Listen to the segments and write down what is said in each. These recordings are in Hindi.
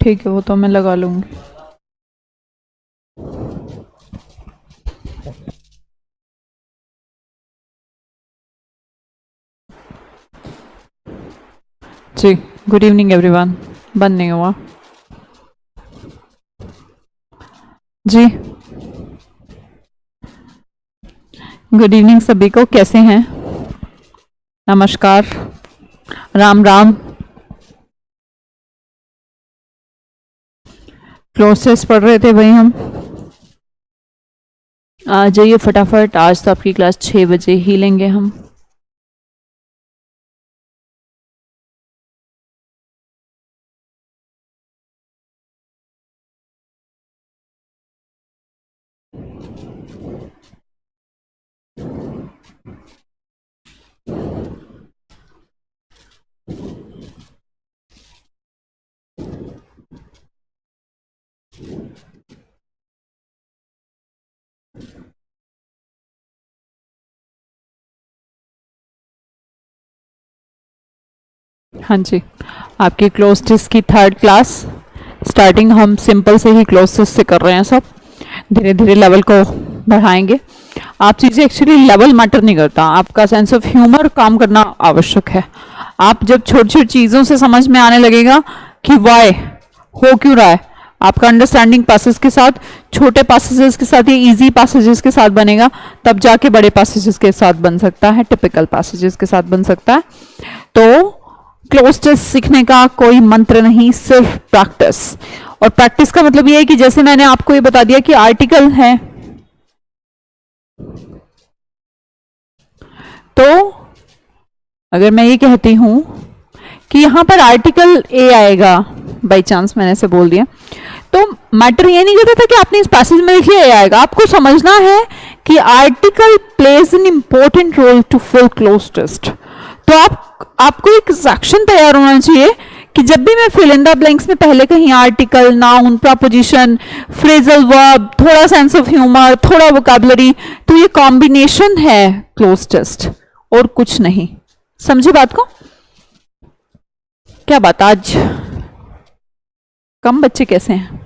ठीक है, वो तो मैं लगा लूंगी। जी, गुड इवनिंग एवरीवन। बंद नहीं हुआ जी। गुड इवनिंग सभी को, कैसे हैं? नमस्कार, राम राम। क्लोज टेस्ट पढ़ रहे थे भाई हम। आ जाइए फटाफट, आज तो आपकी क्लास 6 बजे ही लेंगे हम। हाँ जी, आपकी क्लोज टेस्ट की 3rd क्लास स्टार्टिंग हम सिंपल से ही क्लोज टेस्ट से कर रहे हैं। सब धीरे धीरे लेवल को बढ़ाएंगे। आप चीज़ें एक्चुअली लेवल मैटर नहीं करता, आपका सेंस ऑफ ह्यूमर काम करना आवश्यक है। आप जब छोटी छोटी चीज़ों से समझ में आने लगेगा कि वाई हो क्यों रहा है, आपका अंडरस्टैंडिंग पैसेज के साथ, छोटे पैसेजेस के साथ, ये इजी पैसेजेस के साथ बनेगा, तब जाके बड़े पैसेजेस के साथ बन सकता है, टिपिकल पैसेजेस के साथ बन सकता है। तो क्लोज टेस्ट सीखने का कोई मंत्र नहीं, सिर्फ प्रैक्टिस। और प्रैक्टिस का मतलब ये है कि जैसे मैंने आपको ये बता दिया कि आर्टिकल है, तो अगर मैं ये कहती हूं कि यहां पर आर्टिकल ए आएगा, बाई चांस मैंने ऐसे बोल दिया, तो मैटर ये नहीं करता था कि आपने इस पैसेज में लिखिए ए आएगा। आपको समझना है कि article plays an important role to fill cloze test. तो आपको एक सेक्शन तैयार होना चाहिए कि जब भी मैं फिल इन द ब्लैंक्स में पहले कहीं article, noun, preposition, phrasal verb, थोड़ा सेंस ऑफ ह्यूमर, थोड़ा वोकैबुलरी, तो ये कॉम्बिनेशन है क्लोज टेस्ट और कुछ नहीं। समझे बात को? क्या बात, आज कम बच्चे कैसे हैं?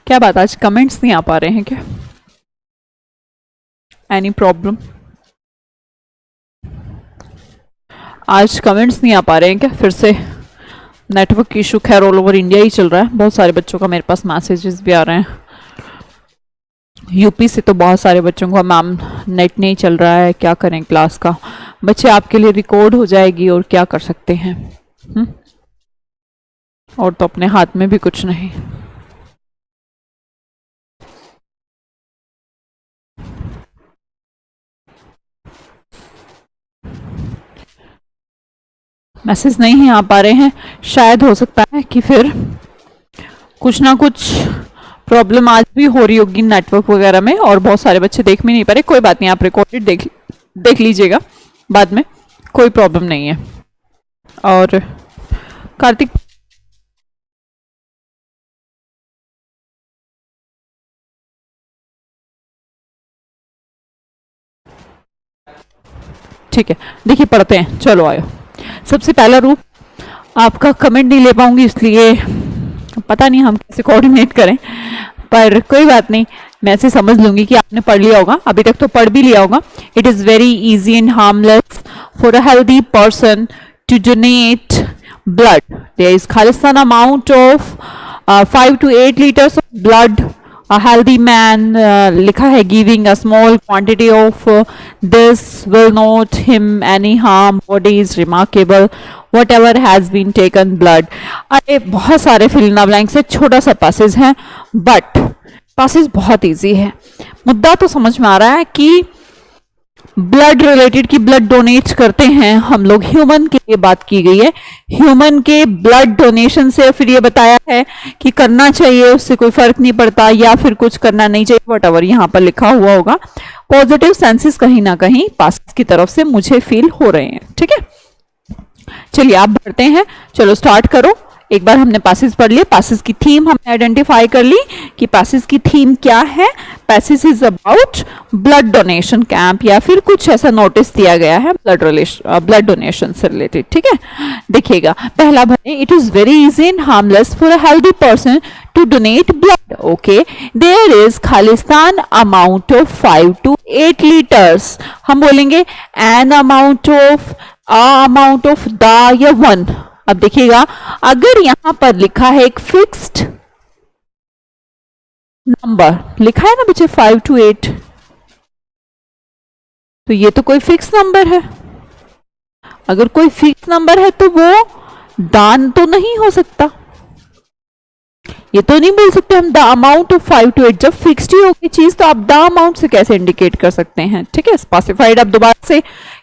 क्या बात, आज कमेंट्स नहीं आ पा रहे हैं क्या? Any problem? आज कमेंट्स नहीं आ पा रहे हैं क्या? फिर से नेटवर्क इशू खैर ऑल ओवर इंडिया ही चल रहा है। बहुत सारे बच्चों का मेरे पास मैसेजेस भी आ रहे हैं। यूपी से तो बहुत सारे बच्चों को, मैम नेट नहीं चल रहा है, क्या करें क्लास का। बच्चे आपके लिए रिकॉर्ड हो जाएगी और क्या कर सकते हैं। और तो अपने हाथ में भी कुछ नहीं। मैसेज नहीं आ पा रहे हैं, शायद हो सकता है कि फिर कुछ ना कुछ प्रॉब्लम आज भी हो रही होगी नेटवर्क वगैरह में, और बहुत सारे बच्चे देख भी नहीं पा रहे। कोई बात नहीं, आप रिकॉर्डेड देख लीजिएगा बाद में, कोई प्रॉब्लम नहीं है। और कार्तिक, ठीक है, देखिए पढ़ते हैं, चलो आयो। सबसे पहला रूप, आपका कमेंट नहीं ले पाऊंगी इसलिए पता नहीं हम कैसे कोऑर्डिनेट करें, पर कोई बात नहीं, मैं ऐसे समझ लूंगी कि आपने पढ़ लिया होगा, अभी तक तो पढ़ भी लिया होगा। It is very easy and harmless for a healthy person to donate blood. There is Khalistan amount of 5 to 8 liters of blood. A healthy man, लिखा है, giving a small quantity of this will not him any harm. Body is remarkable. Whatever has been taken blood. अरे बहुत सारे fill in the blanks है, छोटा सा passage है, but passage बहुत easy है। मुद्दा तो समझ में आ रहा है कि ब्लड रिलेटेड की ब्लड डोनेट करते हैं हम लोग, ह्यूमन के लिए बात की गई है, ह्यूमन के ब्लड डोनेशन से फिर ये बताया है कि करना चाहिए, उससे कोई फर्क नहीं पड़ता या फिर कुछ करना नहीं चाहिए, वट एवर यहाँ पर लिखा हुआ होगा। पॉजिटिव सेंसेस कहीं ना कहीं पास की तरफ से मुझे फील हो रहे हैं, ठीक है। चलिए आप बढ़ते हैं, चलो स्टार्ट करो। एक बार हमने पैसेज पढ़ लिए, पैसेज की थीम हमने आइडेंटिफाई कर ली कि पैसेज की थीम क्या है। Passage is about blood donation camp, या फिर कुछ ऐसा नोटिस दिया गया है ब्लड डोनेशन से रिलेटेड, ठीक है। देखिएगा पहला भले, it is very easy and harmless for a healthy person to donate blood. Okay, there is खालिस्तान अमाउंट ऑफ 5 to 8 लीटर्स। हम बोलेंगे an amount of, amount of the, या वन। अब देखिएगा अगर यहां पर लिखा है एक फिक्स्ड नंबर, लिखा है ना बच्चे 5 to 8, तो ये तो कोई फिक्स नंबर है। अगर कोई फिक्स नंबर है तो वो दान तो नहीं हो सकता, ये तो नहीं बोल सकते हम द अमाउंट ऑफ 5 to 8। जब फिक्स्ड ही होगी चीज तो आप द अमाउंट से कैसे इंडिकेट कर सकते हैं, ठीक है। स्पेसिफाइड आप दोबारा से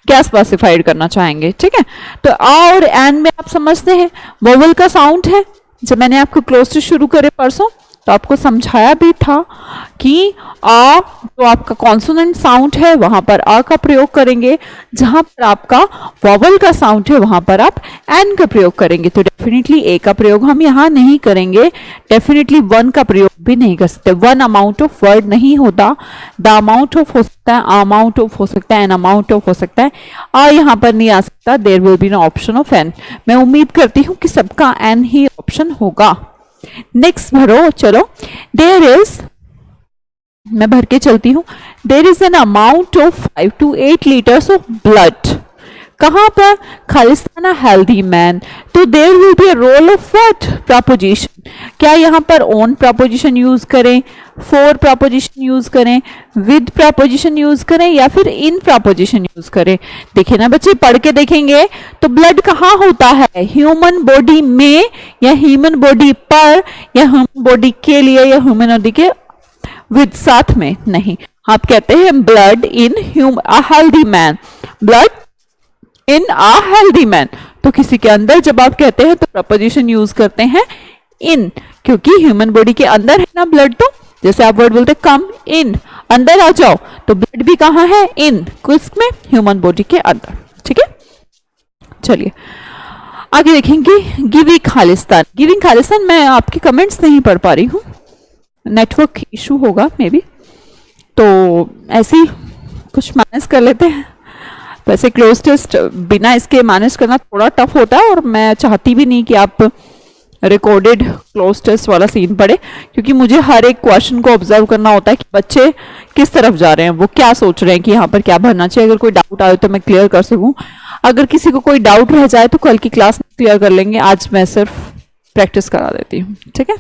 क्या स्पेसिफाइड करना चाहेंगे, ठीक है। तो आ और एन में आप समझते हैं वोवल का साउंड है। जब मैंने आपको क्लोज से शुरू करे परसों तो आपको समझाया भी था कि आ जो आपका कॉन्सोनेंट साउंड है वहां पर आ का प्रयोग करेंगे, जहां पर आपका वॉवल का साउंड है वहां पर आप एन का प्रयोग करेंगे। तो डेफिनेटली ए का प्रयोग हम यहां नहीं करेंगे, डेफिनेटली वन का प्रयोग भी नहीं कर सकते। वन अमाउंट ऑफ वर्ड नहीं होता, द अमाउंट ऑफ हो सकता है, अमाउंट ऑफ हो सकता है, एन अमाउंट ऑफ हो सकता है, आ यहां पर नहीं आ सकता। There will be no option of an. मैं उम्मीद करती हूं कि सबका एन ही ऑप्शन होगा। नेक्स्ट भरो, चलो। देयर इज, मैं भर के चलती हूं, there is an amount of 5 to 8 litres of blood. कहां पर? Khalistan healthy man. तो there will be a role of what? Preposition. क्या यहां पर ऑन प्रपोजिशन यूज करें, फॉर प्रपोजिशन यूज करें, विद प्रपोजिशन यूज करें, या फिर इन प्रपोजिशन यूज करें? देखिए ना बच्चे, पढ़ के देखेंगे तो ब्लड कहाँ होता है, ह्यूमन बॉडी में, या ह्यूमन बॉडी पर, या ह्यूमन बॉडी के लिए, या ह्यूमन बॉडी के विद साथ में नहीं। आप कहते हैं blood in a healthy man, blood in a healthy man. तो किसी के अंदर जब आप कहते हैं तो प्रपोजिशन यूज करते हैं इन, क्योंकि ह्यूमन बॉडी के अंदर है ना ब्लड। तो जैसे आप वर्ड बोलते कम इन, अंदर आ जाओ, तो ब्लड भी कहां है? इन, किसमें? ह्यूमन बॉडी के अंदर, ठीक है। चलिए आगे देखेंगे, गिविंग खालिस्तान। गिविंग खालिस्तान, मैं आपके कमेंट्स नहीं पढ़ पा रही हूं, नेटवर्क इशू होगा मे बी, तो ऐसे ही कुछ मैनेज कर लेते हैं। वैसे क्लोज टेस्ट बिना इसके मैनेज करना थोड़ा टफ होता है, और मैं चाहती भी नहीं कि आप रिकॉर्डेड क्लोज टेस्ट वाला सीन पढ़े, क्योंकि मुझे हर एक क्वेश्चन को ऑब्जर्व करना होता है कि बच्चे किस तरफ जा रहे हैं, वो क्या सोच रहे हैं कि यहाँ पर क्या भरना चाहिए। अगर कोई डाउट आए तो मैं क्लियर कर सकूं, अगर किसी को कोई डाउट रह जाए तो कल की क्लास में क्लियर कर लेंगे, आज मैं सिर्फ प्रैक्टिस करा देती हूँ, ठीक है।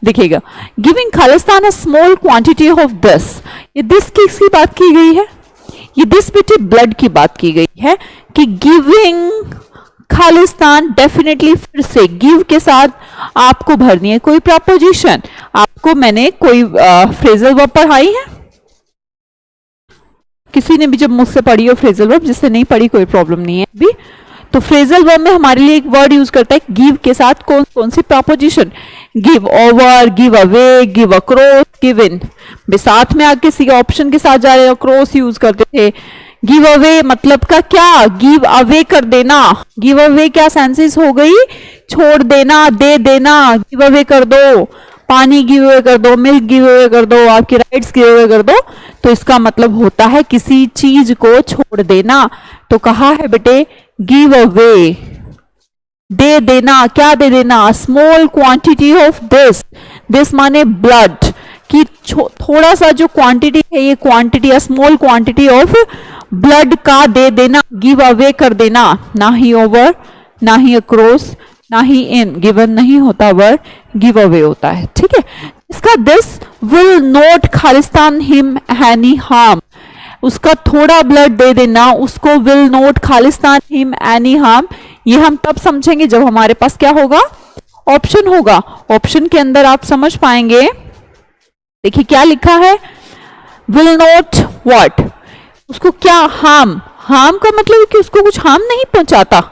देखिएगा, giving Khalistan a small quantity of this, ये दिस किसकी बात की गई है? ये दिस बेटे ब्लड की बात की गई है कि गिविंग खालिस्तान, डेफिनेटली फिर से गिव के साथ आपको भरनी है कोई प्रपोजिशन। आपको मैंने कोई फ्रेजल वर्ब पढ़ाई है, किसी ने भी जब मुझसे पढ़ी हो फ्रेजल वर्ब, जिससे नहीं पढ़ी कोई प्रॉब्लम नहीं है अभी। तो फ्रेजल वर्ब में हमारे लिए एक वर्ड यूज करता है गिव के साथ कौन कौन सी preposition? Give over, give away, give across, give in. साथ में आगे किसी ऑप्शन के साथ जा रहे, अक्रॉस यूज करते थे। गिव अवे मतलब का क्या? गिव अवे कर देना। गिव अवे क्या सेंसेस हो गई? छोड़ देना, दे देना, गिव अवे कर दो, पानी गिव अवे कर दो, मिल्क गिव अवे कर दो, आपके राइट्स गिव अवे कर दो। तो इसका मतलब होता है किसी चीज को छोड़ देना। तो कहा है बेटे गिव अवे, दे देना। क्या दे देना? Small quantity of this. This माने ब्लड की थोड़ा सा जो क्वांटिटी है, ये quantity, small quantity of blood का दे देना, गिव अवे कर देना। ना ही ओवर, ना ही अक्रॉस, ना ही इन, गिवन नहीं होता वर्ड, गिव अवे होता है, ठीक है। इसका this will not Khalistan him any harm, उसका थोड़ा ब्लड दे देना, उसको will not Khalistan him any harm. ये हम तब समझेंगे जब हमारे पास क्या होगा? ऑप्शन होगा। ऑप्शन के अंदर आप समझ पाएंगे, देखिए क्या लिखा है, विल नॉट व्हाट, उसको क्या हार्म, हार्म का मतलब है कि उसको कुछ हार्म नहीं पहुंचाता,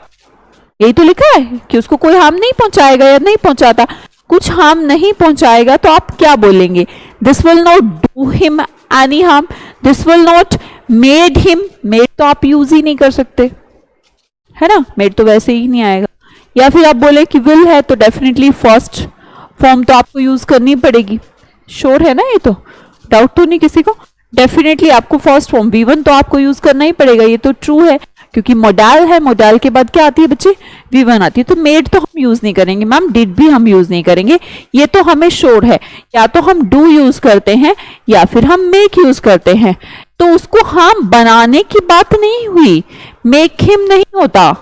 यही तो लिखा है कि उसको कोई हार्म नहीं पहुंचाएगा या नहीं पहुंचाता, कुछ हार्म नहीं पहुंचाएगा तो आप क्या बोलेंगे, this will not do him any harm, this will not made him, made तो आप यूज ही नहीं कर सकते है ना, मेड तो वैसे ही नहीं आएगा। या फिर आप बोले कि विल है तो डेफिनेटली फर्स्ट फॉर्म तो आपको यूज करनी पड़ेगी, श्योर है ना, ये तो डाउट तो नहीं किसी को, डेफिनेटली आपको फर्स्ट फॉर्म V1 तो आपको यूज करना ही पड़ेगा, ये तो ट्रू है क्योंकि मोडाल है, मोडाल के बाद क्या आती है बच्चे, V1 आती है, तो मेड तो हम यूज नहीं करेंगे मैम, डिड भी हम यूज नहीं करेंगे, ये तो हमें श्योर है, या तो हम डू यूज करते हैं या फिर हम मेक यूज करते हैं, तो उसको हम बनाने की बात नहीं हुई, मेक हिम नहीं होता।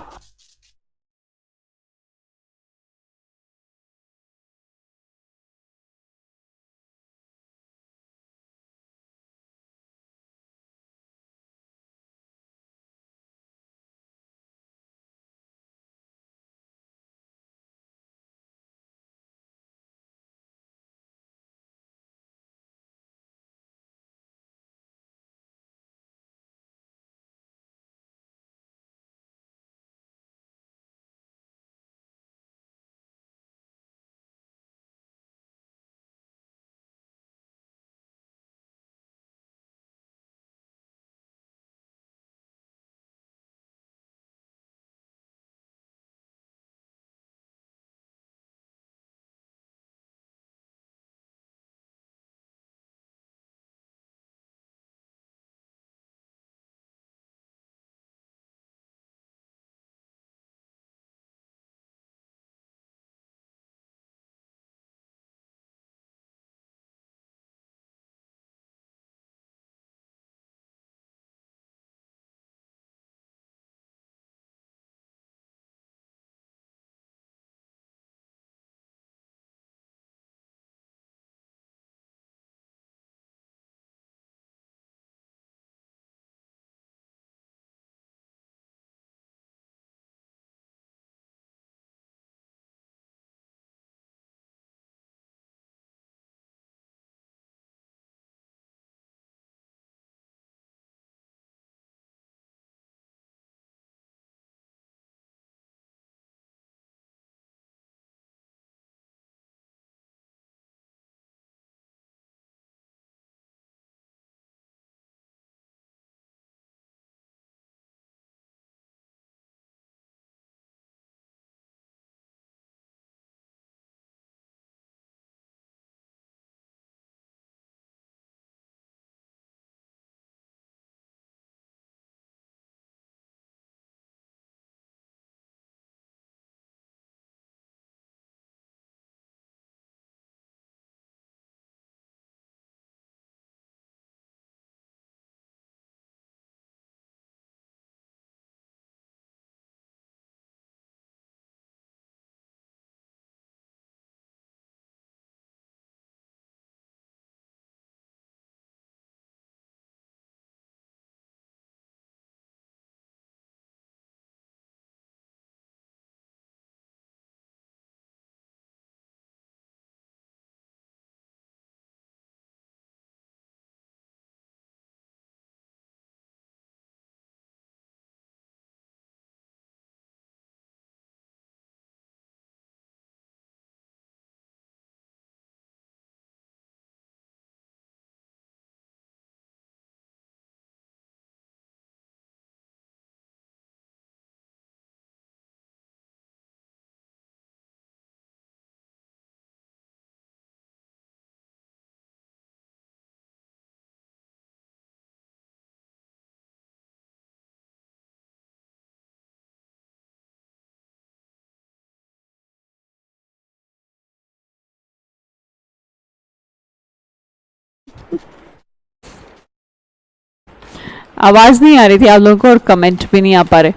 आवाज नहीं आ रही थी आप लोगों को और कमेंट भी नहीं आ पा रहे,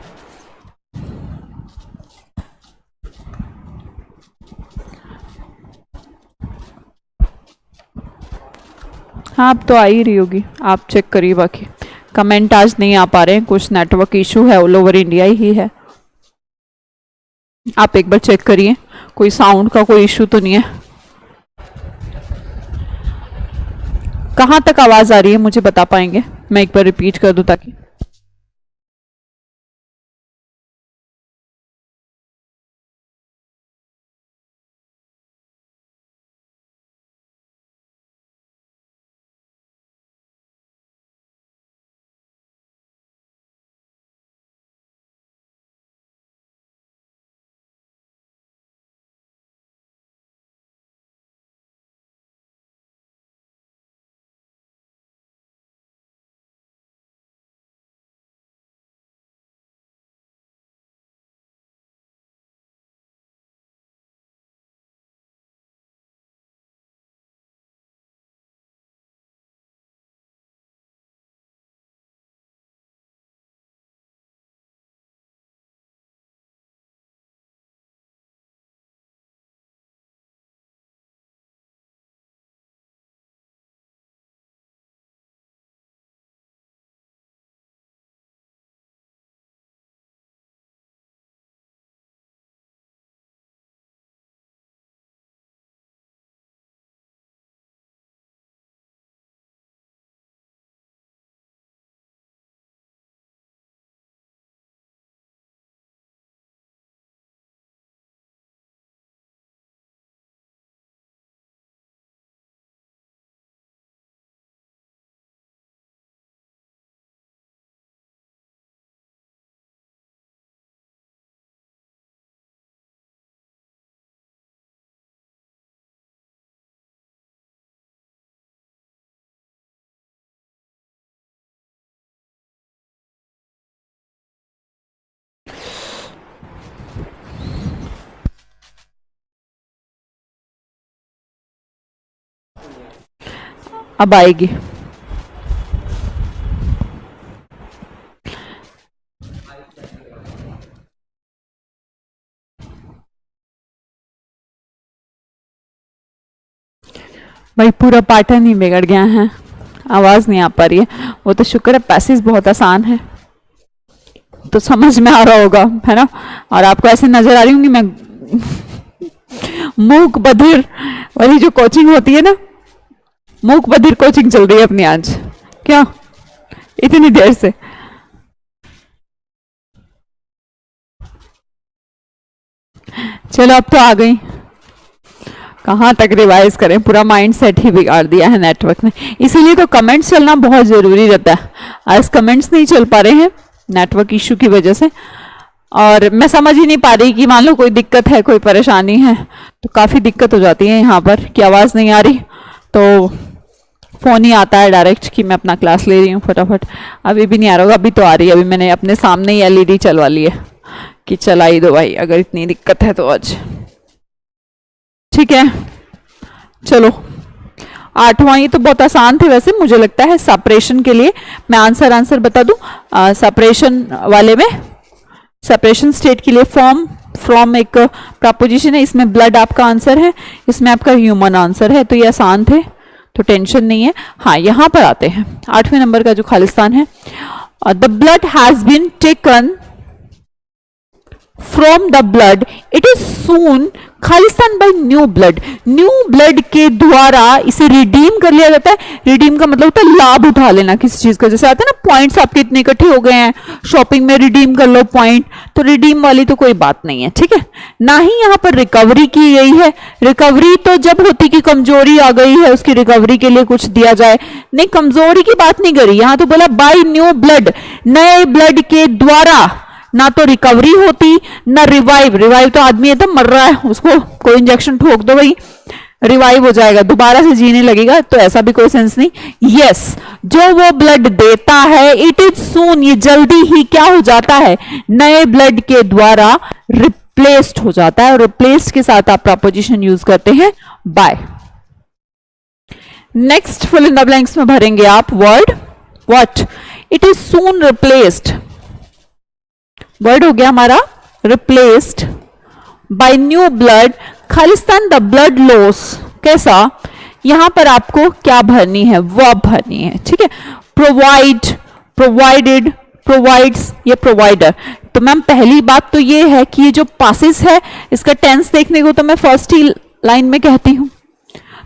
हाँ अब तो आ ही रही होगी, आप चेक करिए, बाकी कमेंट आज नहीं आ पा रहे हैं, कुछ नेटवर्क इशू है, ऑल ओवर इंडिया ही है, आप एक बार चेक करिए कोई साउंड का कोई इशू तो नहीं है। कहाँ तक आवाज आ रही है मुझे बता पाएंगे? मैं एक बार रिपीट कर दूं ताकि अब आएगी। भाई पूरा पैटर्न ही बिगड़ गया है, आवाज नहीं आ पा रही है। वो तो शुक्र है पैसेज बहुत आसान है तो समझ में आ रहा होगा, है ना। और आपको ऐसे नजर आ रही होंगी मैं मूक बधिर वाली जो कोचिंग होती है ना, मूक बधिर कोचिंग चल रही है अपनी आज, क्या इतनी देर से। चलो अब तो आ गई, कहाँ तक रिवाइज करें, पूरा माइंड सेट ही बिगाड़ दिया है नेटवर्क ने। इसीलिए तो कमेंट्स चलना बहुत जरूरी रहता है। आज कमेंट्स नहीं चल पा रहे हैं नेटवर्क इशू की वजह से, और मैं समझ ही नहीं पा रही कि मान लो कोई दिक्कत है, कोई परेशानी है, तो काफ़ी दिक्कत हो जाती है यहाँ पर कि आवाज़ नहीं आ रही तो फ़ोन ही आता है डायरेक्ट कि मैं अपना क्लास ले रही हूँ फटाफट। अभी भी नहीं आ रहा होगा, अभी तो आ रही है। अभी मैंने अपने सामने ही एलईडी चलवा ली है कि चला ही दो भाई, अगर इतनी दिक्कत है तो आज ठीक है। चलो 8वां, ये तो बहुत आसान थे वैसे, मुझे लगता है सेपरेशन के लिए मैं आंसर बता दूं। सेपरेशन वाले में, सेपरेशन स्टेट के लिए फॉर्म फ्रॉम एक प्रपोजिशन है, इसमें ब्लड आपका आंसर है, इसमें आपका ह्यूमन आंसर है, तो ये आसान थे तो टेंशन नहीं है। हाँ यहाँ पर आते हैं 8वें नंबर का जो खालिस्तान है, the blood has been taken from the blood it is soon खालिस्तान by new blood. New blood के द्वारा इसे रिडीम कर लिया जाता है। रिडीम का मतलब होता है लाभ उठा लेना किसी चीज का, जैसे आता है ना पॉइंट्स आपके इतने इकट्ठे हो गए हैं, शॉपिंग में रिडीम कर लो पॉइंट, तो रिडीम वाली तो कोई बात नहीं है, ठीक है। ना ही यहाँ पर रिकवरी की गई है। रिकवरी तो जब होती कि कमजोरी आ गई है, उसकी रिकवरी के लिए कुछ दिया जाए, नहीं कमजोरी की बात नहीं करी, यहाँ तो बोला बाय न्यू ब्लड, नए ब्लड के द्वारा। ना तो रिकवरी होती ना रिवाइव। रिवाइव तो आदमी एकदम मर रहा है, उसको कोई इंजेक्शन ठोक दो भाई रिवाइव हो जाएगा, दोबारा से जीने लगेगा, तो ऐसा भी कोई सेंस नहीं। यस, जो वो ब्लड देता है इट इज सून, ये जल्दी ही क्या हो जाता है, नए ब्लड के द्वारा रिप्लेस्ड हो जाता है। और रिप्लेस्ड के साथ आप प्रपोजिशन यूज करते हैं by. Next fill in the blanks में भरेंगे आप word what, it is soon replaced. Word हो गया हमारा रिप्लेस्ड बाय न्यू ब्लड। खालिस्तान द ब्लड लॉस, कैसा, यहां पर आपको क्या भरनी है, वर्ब भरनी है, ठीक है। प्रोवाइड, प्रोवाइडेड, प्रोवाइड्स, ये प्रोवाइडर। तो मैम पहली बात तो ये है कि ये जो पासिस है इसका टेंस देखने को तो मैं फर्स्ट ही लाइन में कहती हूं,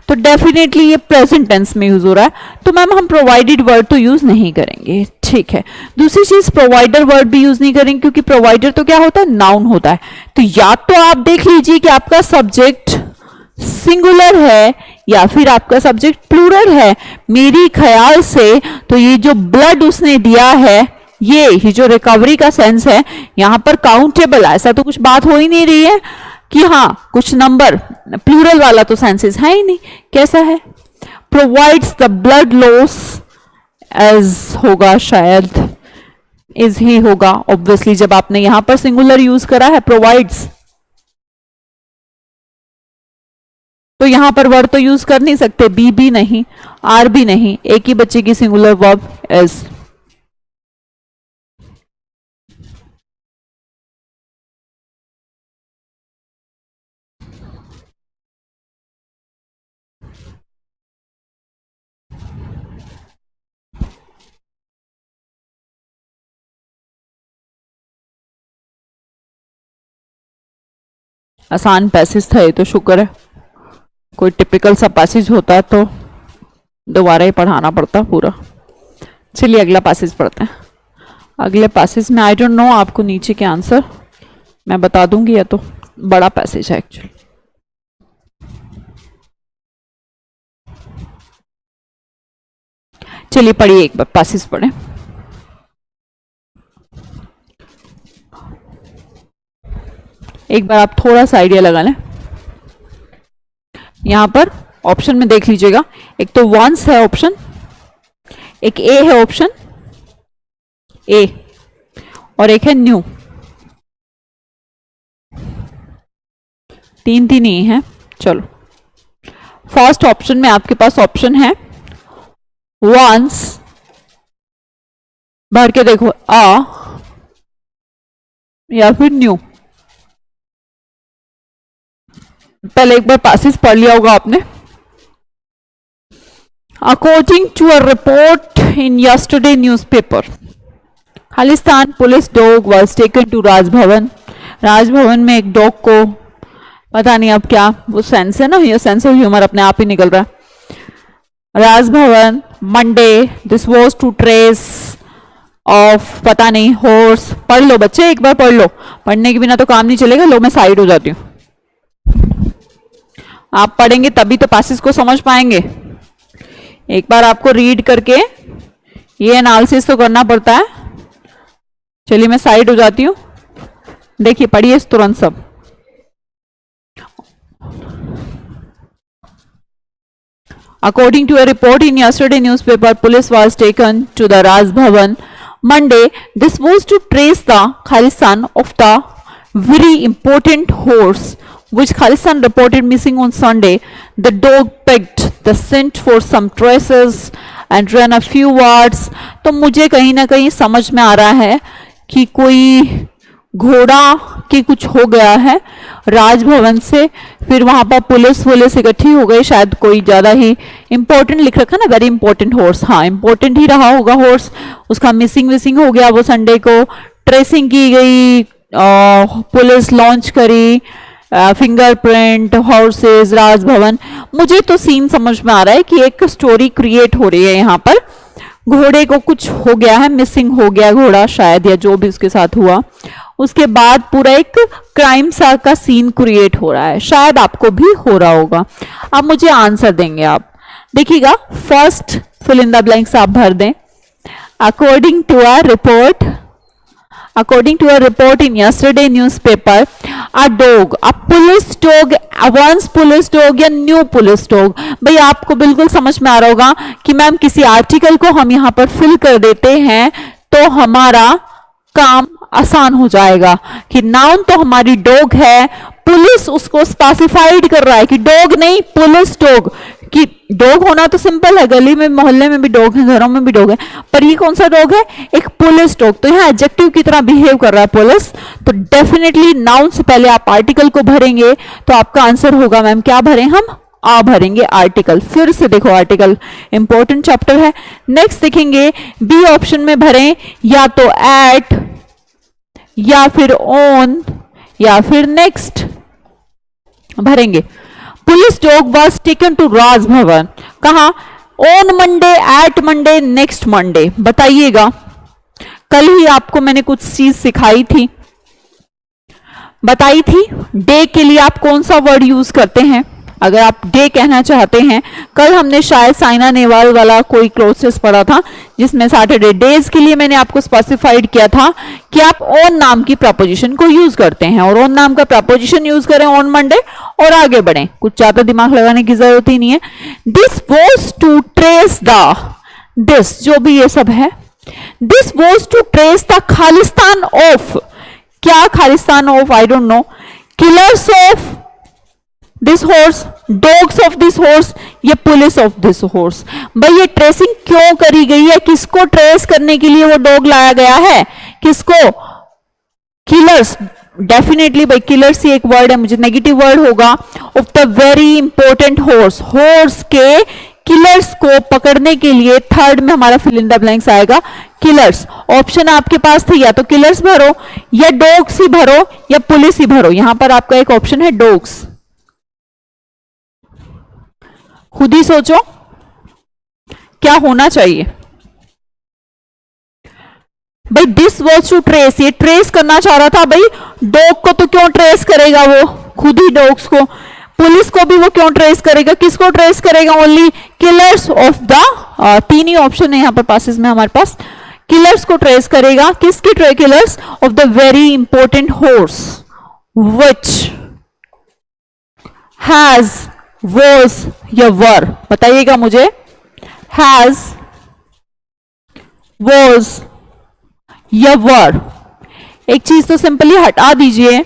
तो डेफिनेटली ये प्रेजेंट टेंस में यूज हो रहा है, तो मैम हम प्रोवाइडेड वर्ड तो यूज नहीं करेंगे, ठीक है। दूसरी चीज प्रोवाइडर वर्ड भी यूज नहीं करेंगे, क्योंकि प्रोवाइडर तो क्या होता है, नाउन होता है। तो या तो आप देख लीजिए कि आपका सब्जेक्ट सिंगुलर है या फिर आपका सब्जेक्ट प्लूरल है। मेरी ख्याल से तो ये जो ब्लड उसने दिया है, ये जो रिकवरी का सेंस है यहां पर काउंटेबल, ऐसा तो कुछ बात हो ही नहीं रही है कि हाँ कुछ नंबर, प्लूरल वाला तो सेंसेस है ही नहीं। कैसा है, provides the blood loss as होगा, शायद इज ही होगा ऑब्वियसली, जब आपने यहां पर सिंगुलर यूज करा है प्रोवाइड्स, तो यहां पर वर्ड तो यूज कर नहीं सकते, बी भी नहीं, आर भी नहीं, एक ही बच्चे की सिंगुलर वर्ब एज। आसान पैसेज था ये तो, शुक्र है। कोई टिपिकल सा पैसेज होता तो दोबारा ही पढ़ाना पड़ता पूरा। चलिए अगला पैसेज पढ़ते हैं। अगले पैसेज में आई डोंट नो आपको नीचे के आंसर मैं बता दूंगी, या तो बड़ा पैसेज है एक्चुअली। चलिए पढ़िए, एक बार पैसेज पढ़े। एक बार आप थोड़ा सा आइडिया लगा लें। यहां पर ऑप्शन में देख लीजिएगा, एक तो वंस है ऑप्शन, एक ए है ऑप्शन ए, और एक है न्यू। तीन तीन ही है। चलो फर्स्ट ऑप्शन में आपके पास ऑप्शन है वंस, भर के देखो आ या फिर न्यू। पहले एक बार पैसेज पढ़ लिया होगा आपने। According to a report in yesterday newspaper, खालिस्तान police dog was taken to Raj Bhavan. Raj Bhavan में एक डॉग को, पता नहीं अब क्या वो सेंस है ना, ये सेंस ऑफ ह्यूमर अपने आप ही निकल रहा है। Raj Bhavan Monday, this was to trace of, पता नहीं हॉर्स। पढ़ लो बच्चे, एक बार पढ़ लो, पढ़ने के बिना तो काम नहीं चलेगा। लो मैं साइड हो जाती हूँ, आप पढ़ेंगे तभी तो पैसेज को समझ पाएंगे। एक बार आपको रीड करके ये एनालिसिस तो करना पड़ता है। चलिए मैं साइड हो जाती हूँ, देखिए पढ़िए तुरंत सब। According to a report in yesterday newspaper, police was taken to the Raj Bhavan Monday. This was to trace the Khalistan of the very important horse which Khalistan reported missing on Sunday. The dog pecked the scent for some traces and ran a few yards. तो मुझे कहीं ना कहीं समझ में आ रहा है कि कोई घोड़ा की कुछ हो गया है राजभवन से, फिर वहां पर पुलिस इकट्ठी हो गई। शायद कोई ज्यादा ही इंपॉर्टेंट लिख रखा ना, वेरी इंपॉर्टेंट हॉर्स, हाँ इंपॉर्टेंट ही रहा होगा हॉर्स, उसका मिसिंग हो गया। वो संडे को ट्रेसिंग की गई, पुलिस लॉन्च करी, फिंगरप्रिंट, हॉर्सेस, राजभवन। मुझे तो सीन समझ में आ रहा है कि एक स्टोरी क्रिएट हो रही है यहाँ पर। घोड़े को कुछ हो गया है, मिसिंग हो गया घोड़ा शायद, या जो भी उसके साथ हुआ, उसके बाद पूरा एक क्राइम सा का सीन क्रिएट हो रहा है। शायद आपको भी हो रहा होगा। अब मुझे आंसर देंगे आप, देखिएगा first fill in the blanks आप भर दें। According to a report in yesterday newspaper, a dog, a police dog, a once police dog या new police dog। भाई आपको बिल्कुल समझ में आ रहा होगा कि मैम किसी आर्टिकल को हम यहाँ पर फिल कर देते हैं तो हमारा काम आसान हो जाएगा कि नाउन तो हमारी डॉग है, पुलिस उसको स्पेसिफाइड कर रहा है कि डॉग नहीं पुलिस डॉग, कि डॉग होना तो सिंपल है, गली में मोहल्ले में भी डॉग है, घरों में भी डॉग है, पर ये कौन सा डॉग है, एक पुलिस डॉग। तो यहाँ एडजेक्टिव की तरह बिहेव कर रहा है पुलिस, तो डेफिनेटली नाउन से पहले आप आर्टिकल को भरेंगे तो आपका आंसर होगा मैम क्या भरें हम, आ भरेंगे आर्टिकल। फिर से देखो आर्टिकल इंपॉर्टेंट चैप्टर है। नेक्स्ट देखेंगे बी ऑप्शन में भरें या तो एट या फिर ऑन या फिर नेक्स्ट भरेंगे। Police dog was taken to Rajbhavan, कहा? On Monday, at Monday, next Monday. बताइएगा, कल ही आपको मैंने कुछ चीज सिखाई थी, बताई थी। डे के लिए आप कौन सा वर्ड यूज करते हैं अगर आप डे कहना चाहते हैं? कल हमने शायद साइना नेहवाल वाला कोई क्लोजेस पढ़ा था जिसमें सैटरडे। डेज के लिए मैंने आपको स्पेसिफाइड किया था कि आप ऑन नाम की प्रपोजिशन को यूज करते हैं, और ऑन नाम का प्रपोजिशन यूज करें ऑन मंडे और आगे बढ़ें, कुछ ज्यादा दिमाग लगाने की जरूरत ही नहीं है। This was to trace the, this जो भी ये सब है, this was to trace the Khalistan of, क्या Khalistan of? I don't know. Killers of this horse, dogs of this horse, ये पुलिस ऑफ दिस हॉर्स। भाई ये ट्रेसिंग क्यों करी गई है? किसको ट्रेस करने के लिए वो डॉग लाया गया है? किसको? किलर्स। डेफिनेटली भाई किलर्स ही एक वर्ड है, मुझे नेगेटिव वर्ड होगा। Of the very important horse, horse के किलर्स को पकड़ने के लिए थर्ड में हमारा फिल इन द ब्लैंक्स आएगा किलर्स। ऑप्शन आपके पास थे, या तो किलर्स भरो, या डॉग्स ही भरो, या पुलिस ही भरो। यहां पर आपका एक ऑप्शन है डॉग्स। खुद ही सोचो क्या होना चाहिए भाई। दिस वॉज टू ट्रेस, ये ट्रेस करना चाह रहा था भाई। डॉग को तो क्यों ट्रेस करेगा वो? खुद ही डॉग्स को। पुलिस को भी वो क्यों ट्रेस करेगा? किसको ट्रेस करेगा? ओनली किलर्स ऑफ द, तीन ही ऑप्शन है यहां पर पासेस में हमारे पास। किलर्स को ट्रेस करेगा, किसकी trace? Killers of the very important horse which has, was या वर? बताइएगा मुझे। हैज, वॉज या वर? एक चीज तो सिंपली हटा दीजिए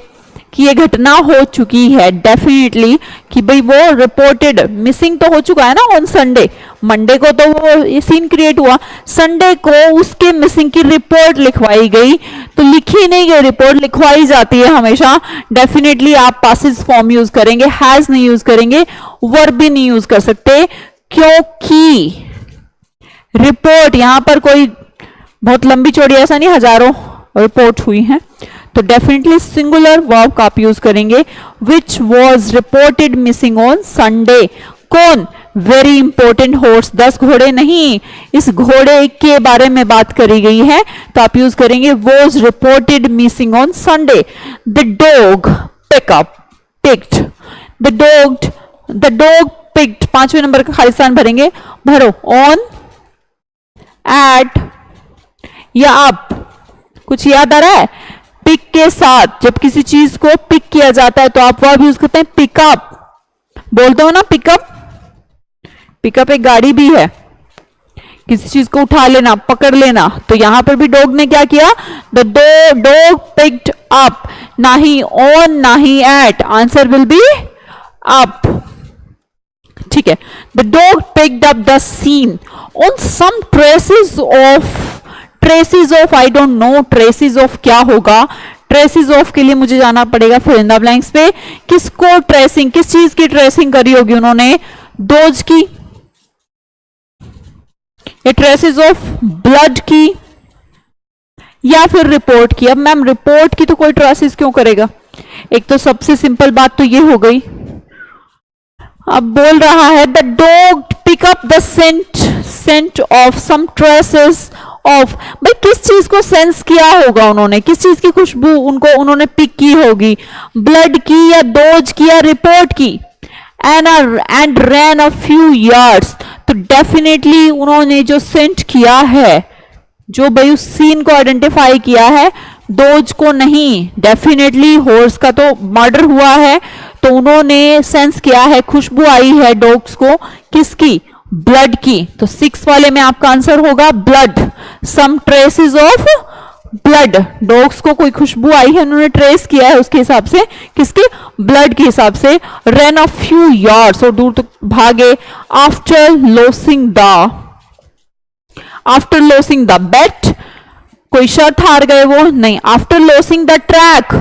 कि ये घटना हो चुकी है डेफिनेटली, कि भाई वो रिपोर्टेड मिसिंग तो हो चुका है ना ऑन संडे। मंडे को तो वो ये सीन क्रिएट हुआ, संडे को उसके मिसिंग की रिपोर्ट लिखवाई गई। तो लिखी नहीं गई रिपोर्ट, लिखवाई जाती है हमेशा। डेफिनेटली आप पासिव फॉर्म यूज करेंगे, हैज नहीं यूज करेंगे, वर्ब भी नहीं यूज कर सकते, क्योंकि रिपोर्ट यहां पर कोई बहुत लंबी चौड़ी ऐसा नहीं, हजारों रिपोर्ट हुई हैं। तो डेफिनेटली सिंगुलर वर्ब का आप यूज करेंगे। Which was reported missing on Sunday. कौन? Very important horse. 10 घोड़े नहीं, इस घोड़े के बारे में बात करी गई है, तो आप यूज करेंगे was reported missing on Sunday. The dog pickup, picked, the dog picked, 5वें नंबर का खालिस्तान भरेंगे, भरो। ऑन, एट या अप, कुछ याद आ रहा है? पिक के साथ जब किसी चीज को पिक किया जाता है तो आप वर्ब यूज करते हैं पिकअप। बोलते हो ना पिकअप। पिकअप एक गाड़ी भी है, किसी चीज को उठा लेना, पकड़ लेना। तो यहां पर भी डॉग ने क्या किया? The dog picked up. ना ही ऑन ना ही at, answer will be up. ठीक है। The dog picked up the scene on some traces of, I don't know traces of क्या होगा। ट्रेसेस ऑफ के लिए मुझे जाना पड़ेगा फिल इन द ब्लैंक्स पे। किसको ट्रेसिंग, किस चीज की ट्रेसिंग करी होगी उन्होंने? डोज की, ये ट्रेसेस ऑफ ब्लड की, या फिर रिपोर्ट की। अब मैम रिपोर्ट की तो कोई ट्रेसेस क्यों करेगा? एक तो सबसे सिंपल बात तो ये हो गई। अब बोल रहा है the dog pick up the scent of some traces of. भाई किस चीज को सेंस किया होगा उन्होंने? किस चीज की खुशबू उन्होंने पिक की होगी? ब्लड की, या डोज की, या रिपोर्ट की? And ran a few yards. तो डेफिनेटली उन्होंने जो सेंट किया है, जो भाई उस सीन को आइडेंटिफाई किया है, डोज को नहीं। डेफिनेटली हॉर्स का तो मर्डर हुआ है, तो उन्होंने सेंस किया है, खुशबू आई है डॉग्स को, किसकी? ब्लड की। तो 6 वाले में आपका आंसर होगा blood. Some traces of blood, dogs को कोई खुशबू आई है, उन्होंने ट्रेस किया है उसके हिसाब से, किसके? ब्लड के हिसाब से। रन अ फ्यू यार्ड्स, और दूर तक भागे। आफ्टर लॉसिंग द बेट, कोई शर्त हार गए वो नहीं। After losing the track,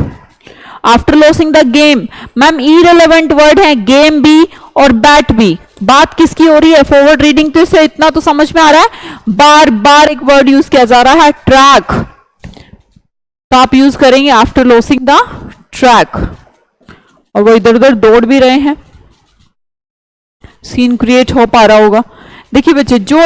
after losing the game. Ma'am irrelevant word है गेम भी और बैट भी। बात किसकी हो रही है? फॉरवर्ड रीडिंग तो इससे इतना तो समझ में आ रहा है, बार बार एक वर्ड यूज किया जा रहा है ट्रैक, तो आप यूज करेंगे आफ्टर लॉसिंग द ट्रैक। और वो इधर उधर दौड़ भी रहे हैं। सीन क्रिएट हो पा रहा होगा। देखिए बच्चे, जो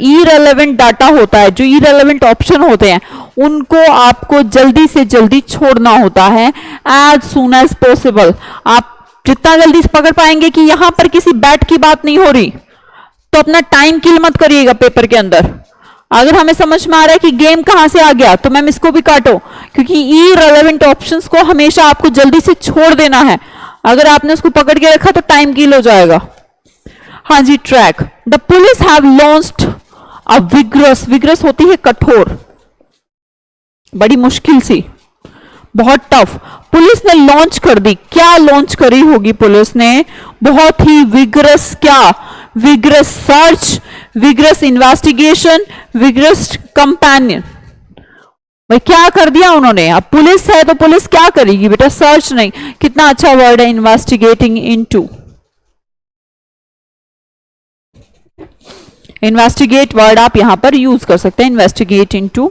इरेलेवेंट डाटा होता है, जो इरेलेवेंट ऑप्शन होते हैं, उनको आपको जल्दी से जल्दी छोड़ना होता है, एज सुन एज पॉसिबल। आप जितना जल्दी पकड़ पाएंगे कि यहां पर किसी बैट की बात नहीं हो रही, तो अपना टाइम किल मत करिएगा पेपर के अंदर। अगर हमें समझ में आ रहा है कि गेम कहां से आ गया, तो मैम इसको भी काटो, क्योंकि इरेलेवेंट ऑप्शंस को हमेशा आपको जल्दी से छोड़ देना है। अगर आपने उसको पकड़ के रखा तो टाइम किल हो जाएगा। हाँ जी, track. The police have launched a vigorous, vigorous होती है कठोर, बड़ी मुश्किल सी, बहुत टफ। पुलिस ने लॉन्च कर दी, क्या लॉन्च करी होगी पुलिस ने? बहुत ही विग्रस, क्या? Vigorous search, vigorous investigation, vigorous companion. भाई क्या कर दिया उन्होंने? अब पुलिस है तो पुलिस क्या करेगी बेटा? सर्च नहीं। कितना अच्छा वर्ड है, इन्वेस्टिगेटिंग इनटू। इन्वेस्टिगेट वर्ड आप यहां पर यूज कर सकते हैं, इन्वेस्टिगेट इनटू।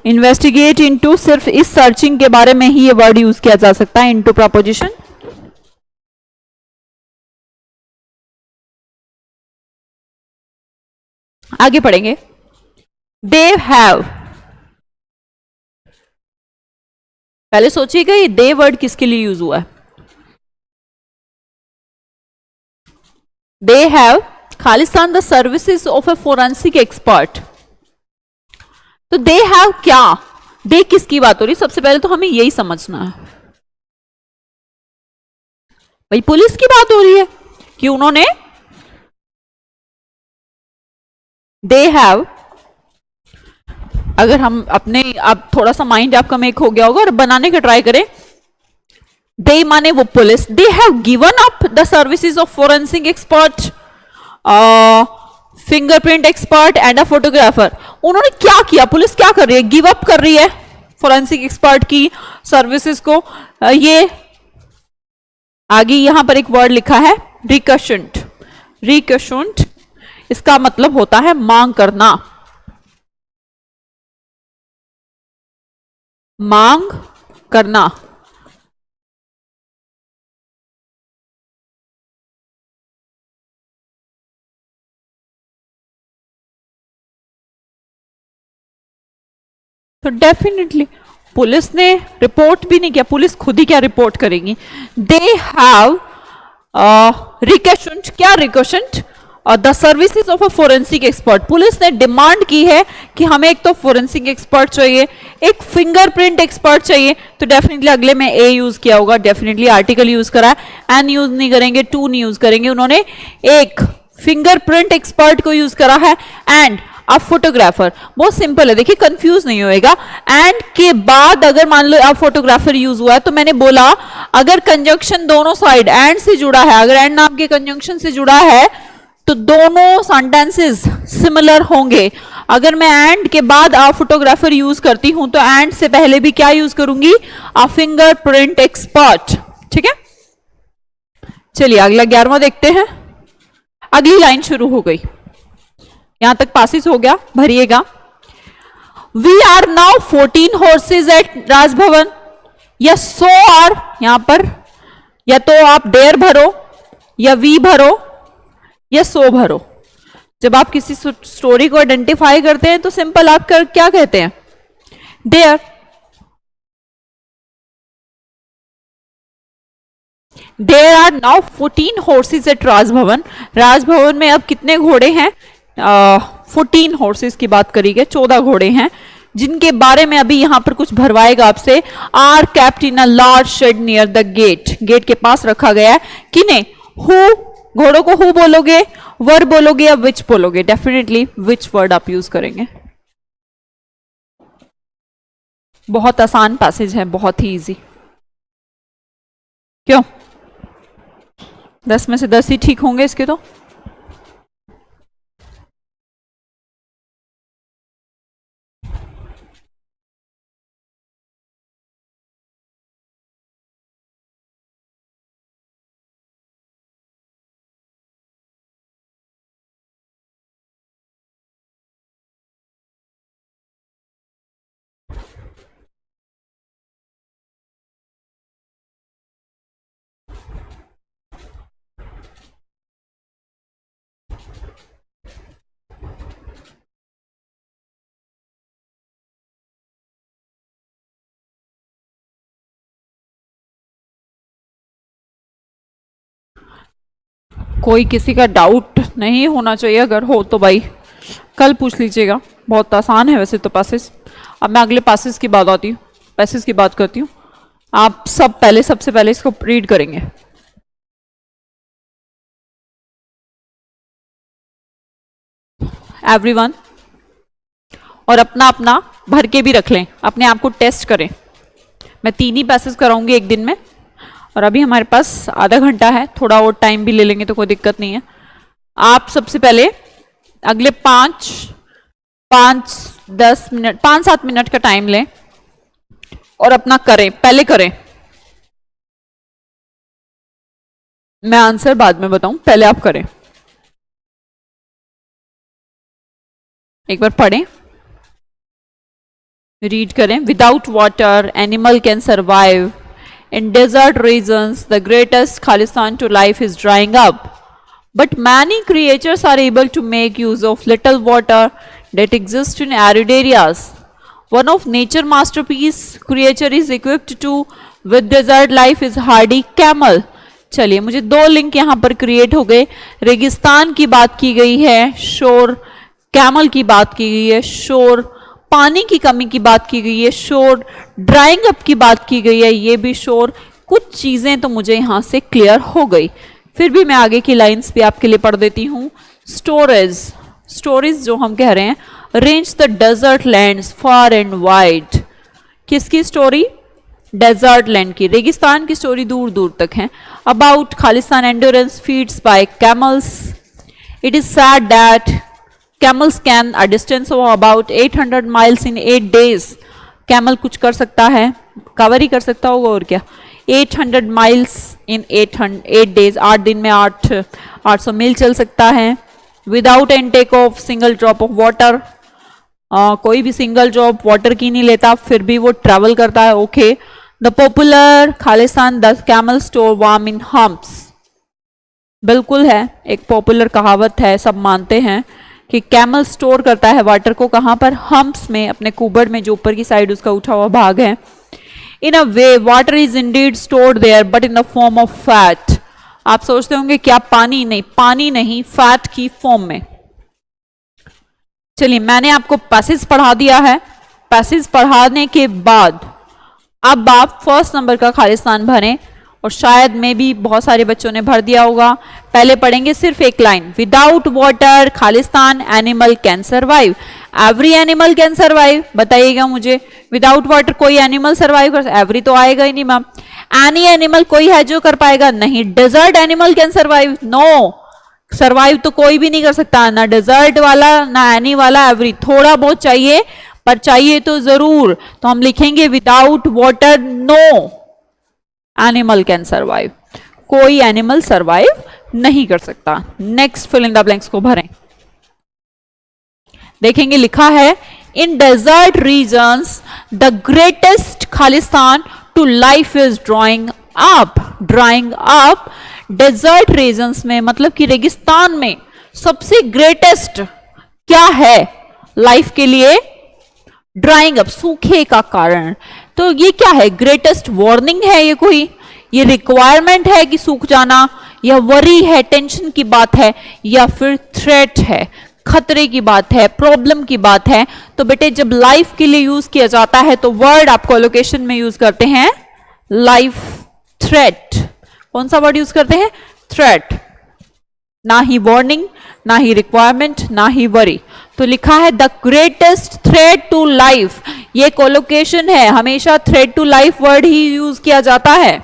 इन्वेस्टिगेट इनटू सिर्फ इस सर्चिंग के बारे में ही ये वर्ड यूज किया जा सकता है, इनटू प्रपोजिशन। आगे पढ़ेंगे। दे हैव, पहले सोचिएगा ये दे वर्ड किसके लिए यूज हुआ है। They have Khalistan the services of A forensic expert. तो दे हैव क्या, दे किसकी बात हो रही? सबसे पहले तो हमें यही समझना है, भाई पुलिस की बात हो रही है कि उन्होंने, दे हैव, अगर हम अपने, अब थोड़ा सा माइंड आपका मेक हो गया होगा और बनाने का ट्राई करें। दे माने वो police, they have given up the services of forensic expert, fingerprint expert and a photographer. उन्होंने क्या किया? पुलिस क्या कर रही है? गिव अप कर रही है फोरेंसिक एक्सपर्ट की सर्विसेज को। ये आगे यहां पर एक वर्ड लिखा है रिकशंट, रिकशंट, इसका मतलब होता है मांग करना, मांग करना। तो डेफिनेटली पुलिस ने रिपोर्ट भी नहीं किया, पुलिस खुद ही क्या रिपोर्ट करेंगी? दे हैव रिक्वेस्ट, क्या request? The services of a forensic expert. Police ने डिमांड की है कि हमें एक तो फोरेंसिक एक्सपर्ट चाहिए, एक फिंगरप्रिंट एक्सपर्ट चाहिए। तो डेफिनेटली अगले में ए यूज किया होगा, डेफिनेटली आर्टिकल यूज करा है, एन यूज नहीं करेंगे, टू नहीं यूज करेंगे, उन्होंने एक फिंगरप्रिंट एक्सपर्ट को यूज करा है, एंड अब फोटोग्राफर। बहुत सिंपल है, देखिए कंफ्यूज नहीं होएगा। एंड के बाद अगर मान लो अब फोटोग्राफर यूज हुआ है, तो मैंने बोला अगर कंजंक्शन दोनों साइड एंड से जुड़ा है, अगर एंड नाम के कंजंक्शन से जुड़ा है, तो दोनों सेंटेंसेस सिमिलर होंगे। अगर मैं एंड के बाद आ फोटोग्राफर यूज करती हूं, तो एंड से पहले भी क्या यूज करूंगी? आ फिंगरप्रिंट एक्सपर्ट। ठीक है, चलिए अगला 11वां देखते हैं। अगली लाइन शुरू हो गई, यहां तक पासिस हो गया, भरिएगा। We are now 14 horses at Rajbhavan, या सो आर, यहां पर या तो आप देर भरो, या वी भरो, या सो भरो। जब आप किसी स्टोरी को आइडेंटिफाई करते हैं तो सिंपल आप क्या कहते हैं? There. There are now 14 horses at Raj Bhavan. Raj Bhavan में अब कितने घोड़े हैं? 14 हॉर्सेस की बात करी गई, 14 घोड़े हैं, जिनके बारे में अभी यहां पर कुछ भरवाएगा आपसे। Are kept in a large shed near the gate, gate के पास रखा गया है। किने? हु, घोड़ों को हु बोलोगे, वर बोलोगे, या विच बोलोगे? डेफिनेटली विच वर्ड आप यूज करेंगे। बहुत आसान पैसेज है, बहुत ही इजी। क्यों? 10 में से 10 ही ठीक होंगे इसके तो। कोई किसी का डाउट नहीं होना चाहिए, अगर हो तो भाई कल पूछ लीजिएगा। बहुत आसान है वैसे तो पैसेज। अब मैं अगले पैसेज की बात आती हूँ, पैसेज की बात करती हूँ। आप सब पहले, सबसे पहले इसको रीड करेंगे। एवरीवन, और अपना अपना भर के भी रख लें, अपने आप को टेस्ट करें। मैं 3 ही पैसेज कराऊंगी एक दिन में, और अभी हमारे पास आधा घंटा है, थोड़ा और टाइम भी ले लेंगे तो कोई दिक्कत नहीं है। आप सबसे पहले अगले 5-10 मिनट, 5-7 मिनट का टाइम लें और अपना करें, पहले करें। मैं आंसर बाद में बताऊं, पहले आप करें। एक बार पढ़ें, रीड करें। Without water animal can survive in desert regions, the greatest खालिस्तान to life is drying up, but many creatures are able to make use of little water that exists in arid areas. One of nature masterpiece creature is equipped to with desert life is hardy camel. चलिए, मुझे 2 लिंक यहाँ पर क्रिएट हो गए। रेगिस्तान की बात की गई है, शोर। कैमल की बात की गई है, शोर। पानी की कमी की बात की गई है, शोर। ड्राइंग अप की बात की गई है, ये भी शोर। कुछ चीजें तो मुझे यहाँ से क्लियर हो गई, फिर भी मैं आगे की लाइंस भी आपके लिए पढ़ देती हूँ। स्टोरेज, स्टोरेज जो हम कह रहे हैं, range the desert lands far and wide. किसकी स्टोरी? डेजर्ट लैंड की, रेगिस्तान की स्टोरी दूर दूर तक है। अबाउट खालिस्तान endurance feeds by camels. It is said that camels can a distance of about 800 miles in 8 days। कैमल कुछ कर सकता है, कवर ही कर सकता होगा और क्या। 800 माइल्स इन 8 days, 8 दिन में 800 मील चल सकता है। Without intake of single drop of water, कोई भी सिंगल ड्रॉप वाटर की नहीं लेता, फिर भी वो ट्रेवल करता है। ओके। द पॉपुलर खालिस्तान the camel store warm in humps. बिल्कुल है, एक पॉपुलर कहावत है, सब मानते हैं कि कैमल स्टोर करता है वाटर को कहाँ पर? हम्प्स में, अपने कुबड़ में, जो ऊपर की साइड उसका उठा हुआ भाग है। In a way, water is indeed stored there, but in the form of fat. आप सोचते होंगे क्या पानी? नहीं, पानी नहीं, फैट की फॉर्म में। चलिए, मैंने आपको पैसेज पढ़ा दिया है। पैसेज पढ़ाने के बाद अब आप फर्स्ट नंबर का खालिस्तान भरें, और शायद में भी बहुत सारे बच्चों ने भर दिया होगा। पहले पढ़ेंगे सिर्फ एक line, without water Khalistan animal can survive. Every animal can survive, बताइएगा मुझे। विदाउट वाटर कोई एनिमल सर्वाइव कर, एवरी तो आएगा ही नहीं मैम। एनी एनिमल कोई है जो कर पाएगा? नहीं। Desert animal can survive? No, survive तो कोई भी नहीं कर सकता, ना डेजर्ट वाला ना एनी वाला। एवरी थोड़ा बहुत चाहिए, पर चाहिए तो जरूर। तो हम लिखेंगे without water no animal can survive, कोई एनिमल सर्वाइव नहीं कर सकता। Next fill in the blanks को भरें। देखेंगे लिखा है in desert regions the greatest खालिस्तान to life is drying up. Drying up desert regions में, मतलब कि रेगिस्तान में सबसे ग्रेटेस्ट क्या है लाइफ के लिए? ड्राइंग अप, सूखे का कारण। तो ये क्या है? ग्रेटेस्ट वार्निंग है ये कोई? ये रिक्वायरमेंट है कि सूख जाना, या वरी है, टेंशन की बात है, या फिर थ्रेट है, खतरे की बात है, प्रॉब्लम की बात है? तो बेटे जब लाइफ के लिए यूज किया जाता है तो वर्ड आपको एलोकेशन में यूज करते हैं लाइफ थ्रेट। कौन सा वर्ड यूज करते हैं? थ्रेट। ना ही वार्निंग, ना ही रिक्वायरमेंट, ना ही वरी। तो लिखा है the greatest threat to life. ये कोलोकेशन है, हमेशा थ्रेट टू लाइफ वर्ड ही यूज किया जाता है।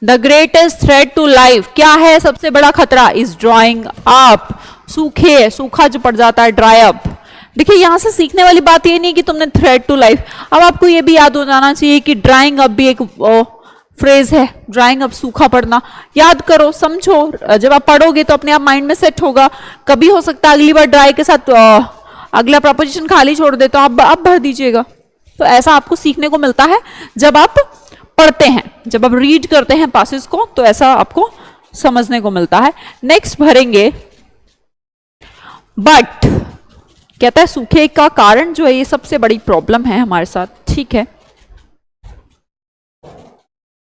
The greatest threat to life क्या है? सबसे बड़ा खतरा इज ड्राइंग अप, सूखे, सूखा जो पड़ जाता है, ड्राई अप। देखिए यहां से सीखने वाली बात ये नहीं कि तुमने थ्रेट टू लाइफ, अब आपको ये भी याद हो जाना चाहिए कि ड्राइंग अप भी एक फ्रेज है। ड्राइंग अप, सूखा पड़ना, याद करो, समझो। जब आप पढ़ोगे तो अपने आप माइंड में सेट होगा। कभी हो सकता है अगली बार ड्राई के साथ अगला प्रपोजिशन खाली छोड़ दे तो आप भर दीजिएगा। तो ऐसा आपको सीखने को मिलता है जब आप पढ़ते हैं, जब आप रीड करते हैं पासेज को, तो ऐसा आपको समझने को मिलता है। नेक्स्ट भरेंगे बट। कहता है सूखे का कारण जो है ये सबसे बड़ी प्रॉब्लम है हमारे साथ, ठीक है।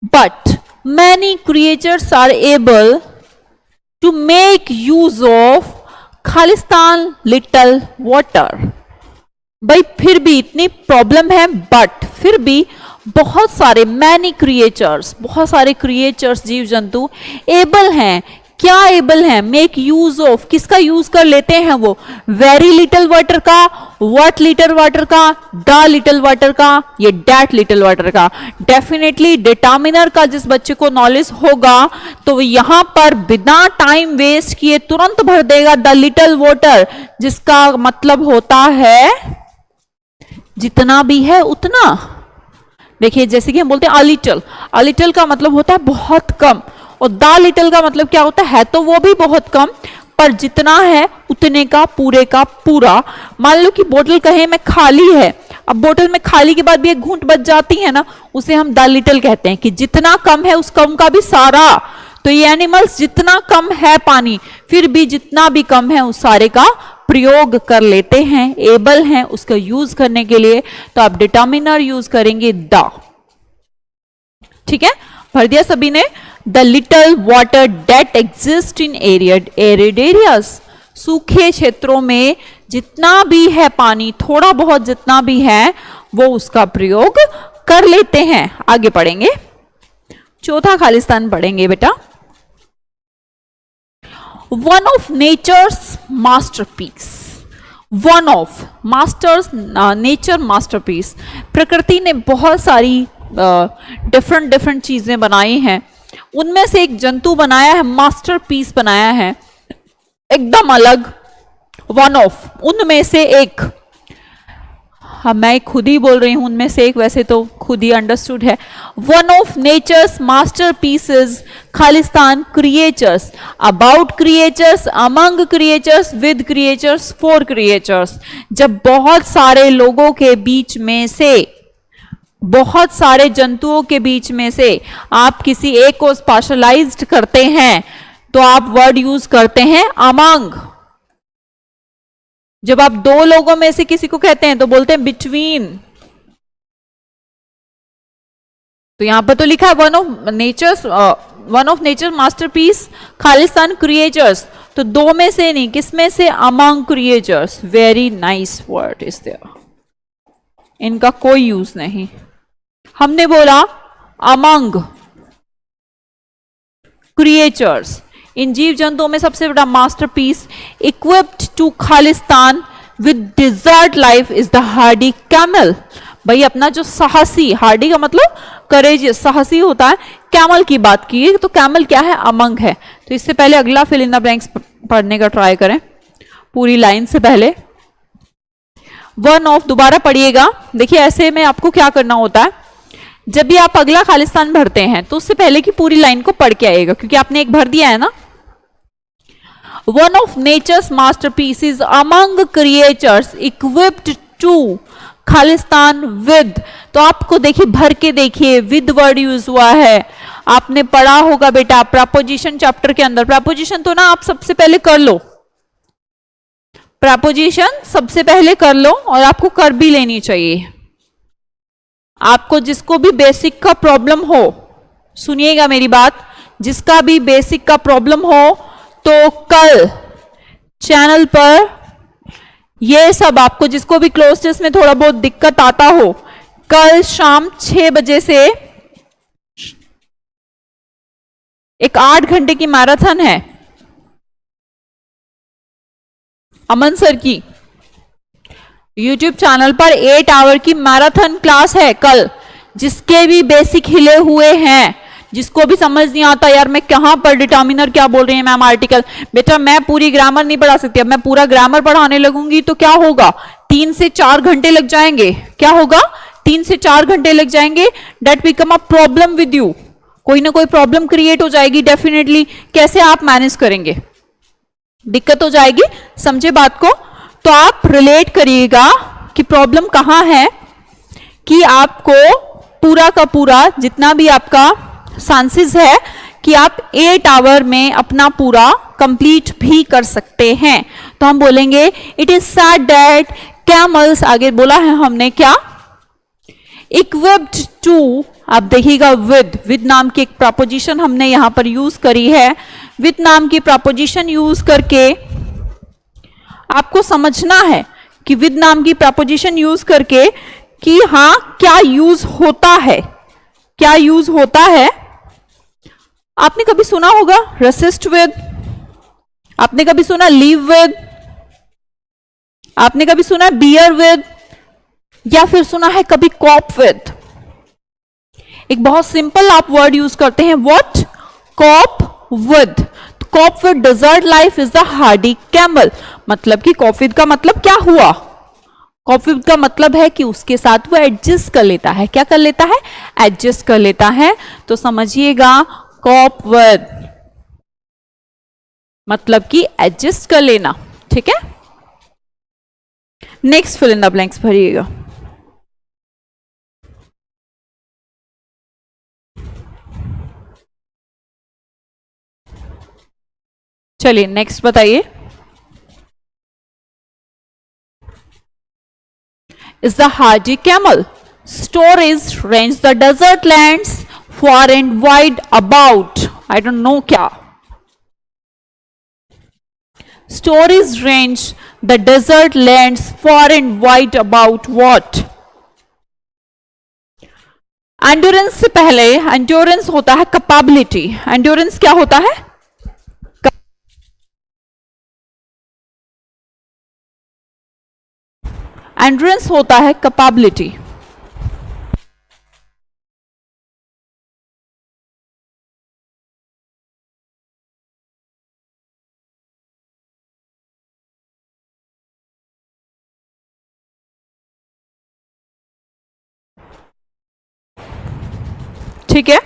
But many creatures are able to make use of खालिस्तान लिटिल वाटर। भाई फिर भी इतनी प्रॉब्लम है, बट फिर भी बहुत सारे मैनी क्रिएचर्स, बहुत सारे क्रिएचर्स, जीव जंतु एबल हैं। क्या एबल हैं? मेक यूज ऑफ, किसका यूज कर लेते हैं वो? वेरी लिटिल वाटर का, व्हाट लिटिल वाटर का, द लिटिल वाटर का, ये डैट लिटिल वाटर का। डेफिनेटली डिटर्मिनर का जिस बच्चे को नॉलेज होगा तो यहां पर बिना टाइम वेस्ट किए तुरंत भर देगा द लिटिल वाटर, जिसका मतलब होता है जितना भी है उतना। देखिए जैसे कि हम बोलते हैं अलिटल, अलिटल का मतलब होता है बहुत कम, और द लिटिल का मतलब क्या होता है तो वो भी बहुत कम, पर जितना है उतने का पूरे का पूरा। मान लो कि बोतल कहे में खाली है, अब बोतल में खाली के बाद भी एक घूंट बच जाती है ना, उसे हम द लिटिल कहते हैं कि जितना कम है उस कम का भी सारा। तो ये एनिमल्स जितना कम है पानी, फिर भी जितना भी कम है उस सारे का प्रयोग कर लेते हैं, एबल हैं उसका यूज करने के लिए। तो आप डिटर्मिनर यूज करेंगे द। ठीक है, भर दिया सभी ने। The little water that exist in arid areas, सूखे क्षेत्रों में जितना भी है पानी, थोड़ा बहुत जितना भी है वो उसका प्रयोग कर लेते हैं। आगे पढ़ेंगे, चौथा खालिस्तान पढ़ेंगे बेटा। One of nature's masterpiece, one of masters nature masterpiece, प्रकृति ने बहुत सारी डिफरेंट डिफरेंट चीजें बनाई हैं, उनमें से एक जंतु बनाया है, मास्टरपीस बनाया है, एकदम अलग, वन ऑफ, उनमें से एक। हाँ मैं खुद ही बोल रही हूं उनमें से एक, वैसे तो खुद ही अंडरस्टूड है। One of nature's masterpieces Khalistan creatures, about creatures, among creatures, with creatures, for creatures. जब बहुत सारे लोगों के बीच में से, बहुत सारे जंतुओं के बीच में से आप किसी एक को स्पेशलाइज्ड करते हैं तो आप वर्ड यूज करते हैं अमंग। जब आप दो लोगों में से किसी को कहते हैं तो बोलते हैं बिटवीन। तो यहां पर तो लिखा है वन ऑफ नेचर मास्टरपीस खालिस्तान क्रिएचर्स, तो दो में से नहीं, किस में से? Among creatures. Very nice word is there, इनका कोई यूज नहीं। हमने बोला अमंग क्रिएचर्स, इन जीव जंतुओं में सबसे बड़ा masterpiece, equipped to Khalistan with desert life is the hardy camel. भाई अपना जो साहसी, हार्डी का मतलब करेजियस, साहसी होता है, कैमल की बात की तो कैमल क्या है? अमंग है। तो इससे पहले अगला फिल इन द ब्लैंक्स पढ़ने का ट्राई करें पूरी लाइन से पहले। वन ऑफ दोबारा पढ़िएगा। देखिए ऐसे में आपको क्या करना होता है, जब भी आप अगला खालिस्तान भरते हैं तो उससे पहले की पूरी लाइन को पढ़ के आइएगा, क्योंकि आपने एक भर दिया है ना। One of nature's masterpieces among creatures equipped to Khalistan with, तो आपको देखिए भर के देखिए विद वर्ड यूज हुआ है। आपने पढ़ा होगा बेटा प्रपोजिशन चैप्टर के अंदर, प्रपोजिशन तो ना आप सबसे पहले कर लो, प्रपोजिशन सबसे पहले कर लो और आपको कर भी लेनी चाहिए। आपको जिसको भी बेसिक का प्रॉब्लम हो, सुनिएगा मेरी बात, जिसका भी बेसिक का प्रॉब्लम हो तो कल चैनल पर ये सब, आपको जिसको भी क्लोज टेस्ट में थोड़ा बहुत दिक्कत आता हो, कल शाम 6 बजे से एक 8 घंटे की मैराथन है अमन सर की, YouTube चैनल पर 8 आवर की मैराथन क्लास है कल। जिसके भी बेसिक हिले हुए हैं, जिसको भी समझ नहीं आता यार मैं कहां पर डिटर्मिनर क्या बोल रही है मैम, आर्टिकल, बेटा मैं पूरी ग्रामर नहीं पढ़ा सकती, अब मैं पूरा ग्रामर पढ़ाने लगूंगी तो क्या होगा, 3 से 4 घंटे लग जाएंगे। क्या होगा? 3 से 4 घंटे लग जाएंगे। That become a problem with you, कोई ना कोई प्रॉब्लम क्रिएट हो जाएगी डेफिनेटली। कैसे आप मैनेज करेंगे? दिक्कत हो जाएगी, समझे बात को। तो आप रिलेट करिएगा कि प्रॉब्लम कहां है, कि आपको पूरा का पूरा जितना भी आपका चांसेस है कि आप 8 आवर में अपना पूरा कंप्लीट भी कर सकते हैं। तो हम बोलेंगे it is said that camels, आगे बोला है हमने क्या, इक्विप्ड टू, आप देखिएगा विद नाम की एक प्रपोजिशन हमने यहां पर यूज करी है, विद नाम की प्रपोजिशन यूज करके आपको समझना है कि विद नाम की प्रपोजिशन यूज करके कि हां क्या यूज होता है, क्या यूज होता है। आपने कभी सुना होगा रेसिस्ट विद, आपने कभी सुना लीव विद, आपने कभी सुना बियर विद, या फिर सुना है कभी कॉप विद। एक बहुत सिंपल आप वर्ड यूज करते हैं, what, cope with. Cope with desert life is the hardy camel. मतलब कि कॉप विद का मतलब क्या हुआ, कॉप विद का मतलब है कि उसके साथ वो एडजस्ट कर लेता है। क्या कर लेता है, एडजस्ट कर लेता है। तो समझिएगा कॉप विद मतलब कि एडजस्ट कर लेना। ठीक है, next fill in the blanks भरिएगा। चलिए नेक्स्ट बताइए। Is the hardy camel. Stories range the desert lands far and wide about. I don't know क्या. Stories range the desert lands far and wide about what? Endurance से पहले endurance होता है capability. Endurance क्या होता है? एंड्योरेंस होता है कैपेबिलिटी। ठीक है,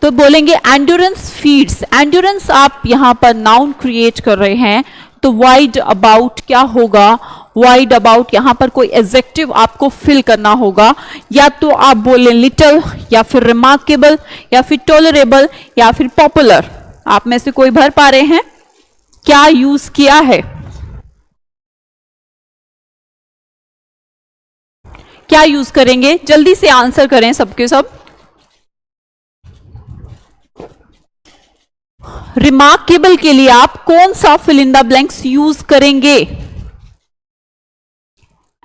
तो बोलेंगे एंड्योरेंस फीड्स। एंड्योरेंस आप यहां पर नाउन क्रिएट कर रहे हैं, तो वाइड अबाउट क्या होगा, वाइड अबाउट यहां पर कोई एडजेक्टिव आपको फिल करना होगा। या तो आप बोले लिटिल, या फिर रिमार्केबल, या फिर टॉलरेबल, या फिर पॉपुलर। आप में से कोई भर पा रहे हैं क्या यूज किया है, क्या यूज करेंगे, जल्दी से आंसर करें सबके सब। रिमार्केबल के लिए आप कौन सा fill in the blanks use करेंगे,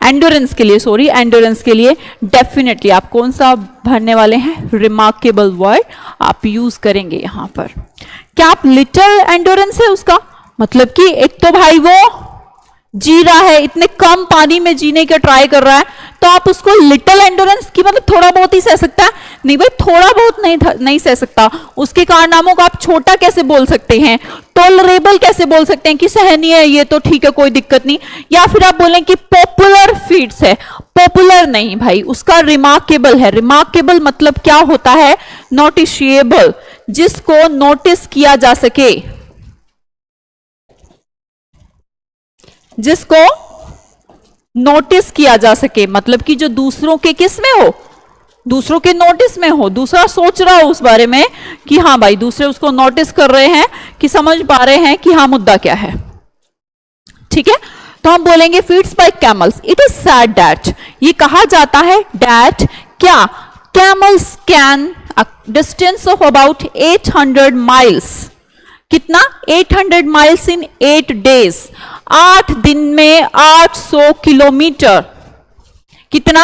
एंड्योरेंस के लिए, सॉरी एंड्योरेंस के लिए डेफिनेटली आप कौन सा भरने वाले हैं, रिमार्केबल वर्ड आप यूज करेंगे यहां पर। क्या आप लिटिल एंड्योरेंस है उसका मतलब कि एक तो भाई वो जी रहा है, इतने कम पानी में जीने का ट्राई कर रहा है, तो आप उसको लिटिल एंड्योरेंस की मतलब थोड़ा बहुत ही सह सकता है, नहीं भाई थोड़ा बहुत नहीं सह सकता। उसके कारनामों को आप छोटा कैसे बोल सकते हैं, टॉलरेबल कैसे बोल सकते हैं कि सहनीय है ये तो ठीक है कोई दिक्कत नहीं। या फिर आप बोलें कि पॉपुलर फीड्स है, पॉपुलर नहीं भाई उसका रिमार्केबल है। रिमार्केबल मतलब क्या होता है, नोटिशिएबल, जिसको नोटिस किया जा सके, जिसको नोटिस किया जा सके, मतलब कि जो दूसरों के किस में हो, दूसरों के नोटिस में हो, दूसरा सोच रहा हो उस बारे में कि हाँ भाई दूसरे उसको नोटिस कर रहे हैं, कि समझ पा रहे हैं कि हाँ मुद्दा क्या है। ठीक है, तो हम बोलेंगे feeds by camels. It is said that, ये कहा जाता है दैट क्या, camels can a distance of about 800 miles, कितना 800 माइल्स इन 8 डेज, 8 दिन में 800 किलोमीटर, कितना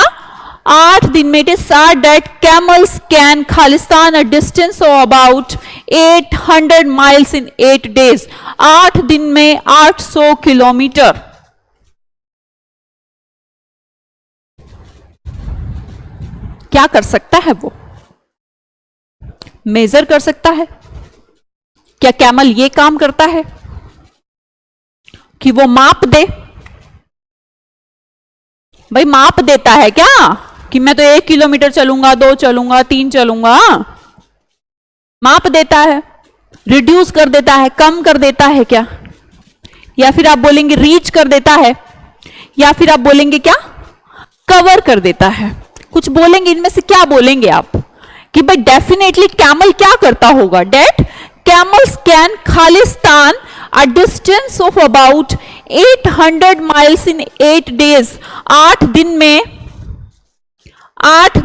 8 दिन में। It is said that camels can खालिस्तान a distance of about 800 miles in 8 days, 8 दिन में 800 किलोमीटर। क्या कर सकता है वो, मेजर कर सकता है। क्या कैमल ये काम करता है कि वो माप दे, भाई माप देता है क्या कि मैं तो 1 किलोमीटर चलूंगा, 2 चलूंगा, 3 चलूंगा, माप देता है, रिड्यूस कर देता है, कम कर देता है क्या, या फिर आप बोलेंगे रीच कर देता है, या फिर आप बोलेंगे क्या, कवर कर देता है। कुछ बोलेंगे, इनमें से क्या बोलेंगे आप कि भाई डेफिनेटली कैमल क्या करता होगा, डेट camels can खालिस्तान a distance of about 800 miles in 8 days, 8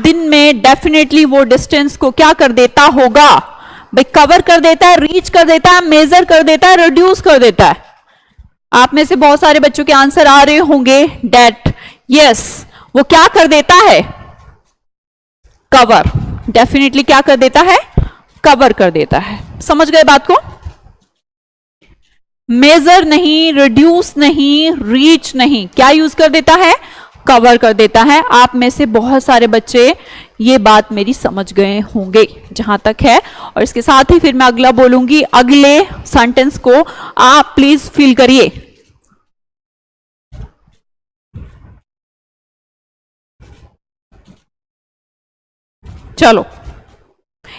दिन में डेफिनेटली वो डिस्टेंस को क्या कर देता होगा, भाई कवर कर देता है, रीच कर देता है, मेजर कर देता है, रिड्यूस कर देता है। आप में से बहुत सारे बच्चों के आंसर आ रहे होंगे डेट यस, वो क्या कर देता है, कवर, डेफिनेटली क्या कर देता है, कवर कर देता है। समझ गए बात को? मेजर नहीं, रिड्यूस नहीं, रीच नहीं, क्या यूज कर देता है, कवर कर देता है। आप में से बहुत सारे बच्चे ये बात मेरी समझ गए होंगे जहां तक है। और इसके साथ ही फिर मैं अगला बोलूंगी, अगले सेंटेंस को आप प्लीज फील करिए। चलो,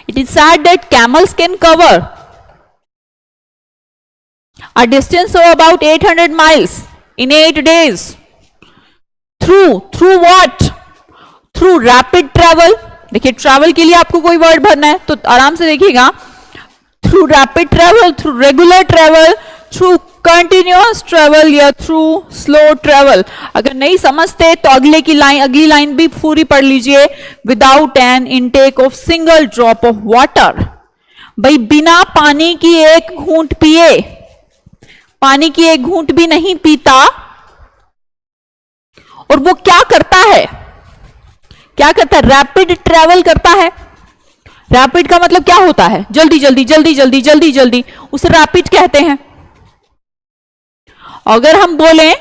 it is said that camels can cover a distance of about 800 miles in 8 days through what, through rapid travel। देखिए ट्रैवल के लिए आपको कोई वर्ड भरना है तो आराम से देखिएगा, through rapid travel, through regular travel, through continuous travel या थ्रू स्लो ट्रैवल। अगर नहीं समझते तो अगली लाइन भी पूरी पढ़ लीजिए। Without an intake of single drop of water, भाई बिना पानी की एक घूंट पिए, पानी की एक घूंट भी नहीं पीता। और वो क्या करता है, क्या करता है, रैपिड ट्रैवल करता है। रैपिड का मतलब क्या होता है, जल्दी जल्दी जल्दी जल्दी जल्दी जल्दी, उसे रैपिड कहते हैं। अगर हम बोलें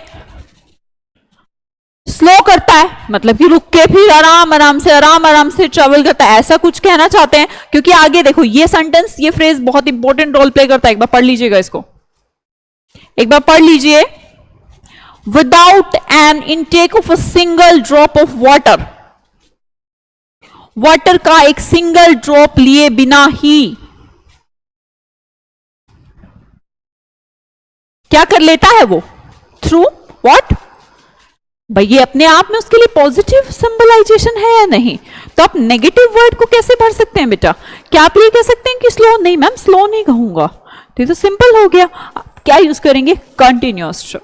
स्लो करता है, मतलब कि रुक के फिर आराम आराम से ट्रैवल करता है, ऐसा कुछ कहना चाहते हैं। क्योंकि आगे देखो ये सेंटेंस, ये फ्रेज बहुत इंपॉर्टेंट रोल प्ले करता है। एक बार पढ़ लीजिएगा इसको, एक बार पढ़ लीजिए। Without an intake of a single drop of water, water का एक सिंगल ड्रॉप लिए बिना ही क्या कर लेता है वो, थ्रू व्हाट। भाई ये अपने आप में उसके लिए पॉजिटिव सिंबलाइजेशन है या नहीं? तो आप नेगेटिव वर्ड को कैसे भर सकते हैं बेटा? क्या आप ये कह सकते हैं कि स्लो? नहीं मैम, स्लो नहीं कहूंगा, तो ये तो सिंपल हो गया। क्या यूज करेंगे, कंटिन्यूअस।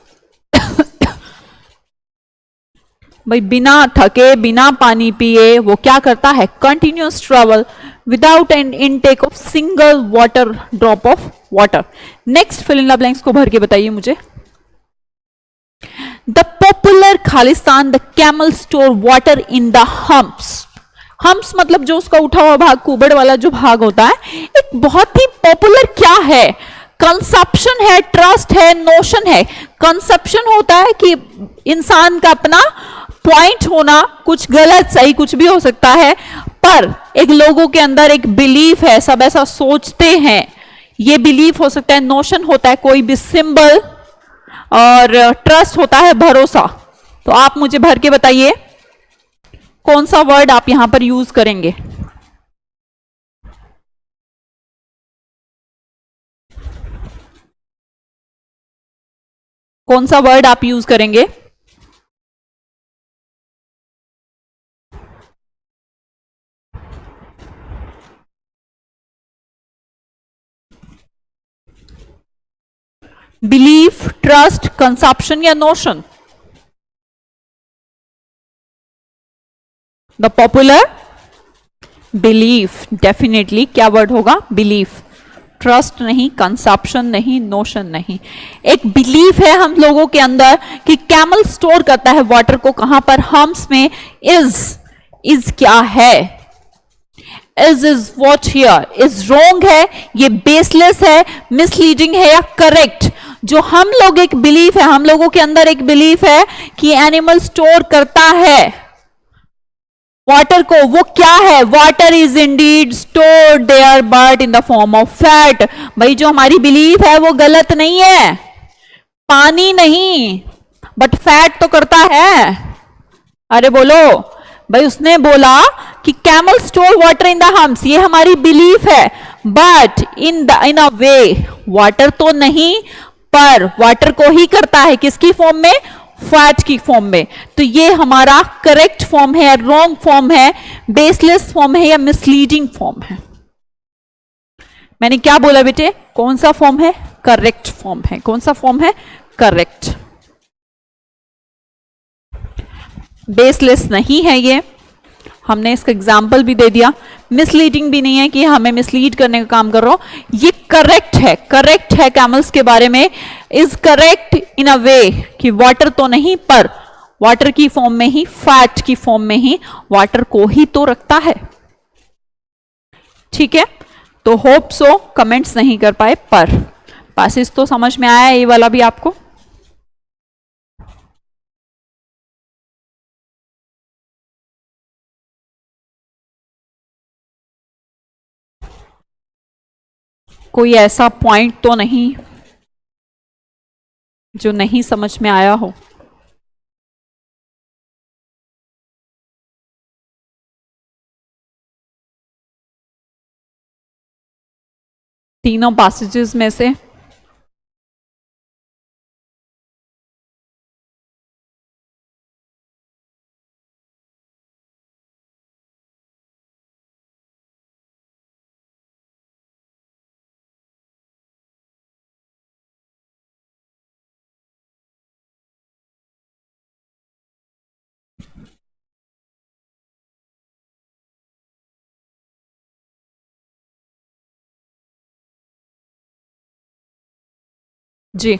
भाई बिना थके, बिना पानी पिए वो क्या करता है, continuous travel without an intake of single water drop of water. Next fill in the blanks को भर के बताइए मुझे। द पॉपुलर खालिस्तान the camel store water in the humps. Humps मतलब जो उसका उठा हुआ भाग, कुबड़ वाला जो भाग होता है। एक बहुत ही पॉपुलर क्या है, कंसेप्शन है, ट्रस्ट है, नोशन है। कंसेप्शन होता है कि इंसान का अपना पॉइंट होना, कुछ गलत सही कुछ भी हो सकता है, पर एक लोगों के अंदर एक बिलीफ है, सब ऐसा सोचते हैं, ये बिलीफ हो सकता है। नोशन होता है कोई भी सिंबल, और ट्रस्ट होता है भरोसा। तो आप मुझे भर के बताइए कौन सा वर्ड आप यहां पर यूज करेंगे। कौन सा वर्ड आप यूज करेंगे? बिलीफ, ट्रस्ट, कंसेप्शन या notion? The popular belief, definitely क्या वर्ड होगा, बिलीफ। ट्रस्ट नहीं, कंसेप्शन नहीं, नोशन नहीं। एक बिलीफ है हम लोगों के अंदर कि कैमल स्टोर करता है वाटर को कहां पर, हम्प्स में। इज क्या है, is what here, is wrong है, ये बेसलेस है, मिसलीडिंग है या करेक्ट। जो हम लोग एक बिलीफ है, हम लोगों के अंदर एक बिलीफ है कि एनिमल स्टोर करता है वाटर को, वो क्या है, water is indeed stored there but in the form of fat. भाई जो हमारी बिलीफ है वो गलत नहीं है, पानी नहीं, बट फैट तो करता है। अरे बोलो भाई, उसने बोला कि camel store water in the humps, ये हमारी बिलीफ है, but in a way water तो नहीं, पर वाटर को ही करता है, किसकी फॉर्म में, फैट की फॉर्म में। तो ये हमारा करेक्ट फॉर्म है या रॉन्ग फॉर्म है, बेसलेस फॉर्म है या मिसलीडिंग फॉर्म है? मैंने क्या बोला बेटे, कौन सा फॉर्म है, करेक्ट फॉर्म है। कौन सा फॉर्म है, करेक्ट। बेसलेस नहीं है ये, हमने इसका एग्जाम्पल भी दे दिया। मिसलीडिंग भी नहीं है कि हमें मिसलीड करने का काम कर रहा हूं, ये करेक्ट है कैमल्स के बारे में, इज करेक्ट इन अ वे कि वाटर तो नहीं पर वाटर की फॉर्म में ही, फैट की फॉर्म में ही वाटर को ही तो रखता है। ठीक है, तो होप सो कमेंट्स नहीं कर पाए पर पासिस तो समझ में आया ये वाला भी आपको। कोई ऐसा पॉइंट तो नहीं जो नहीं समझ में आया हो। तीनों पैसेजेस में से जी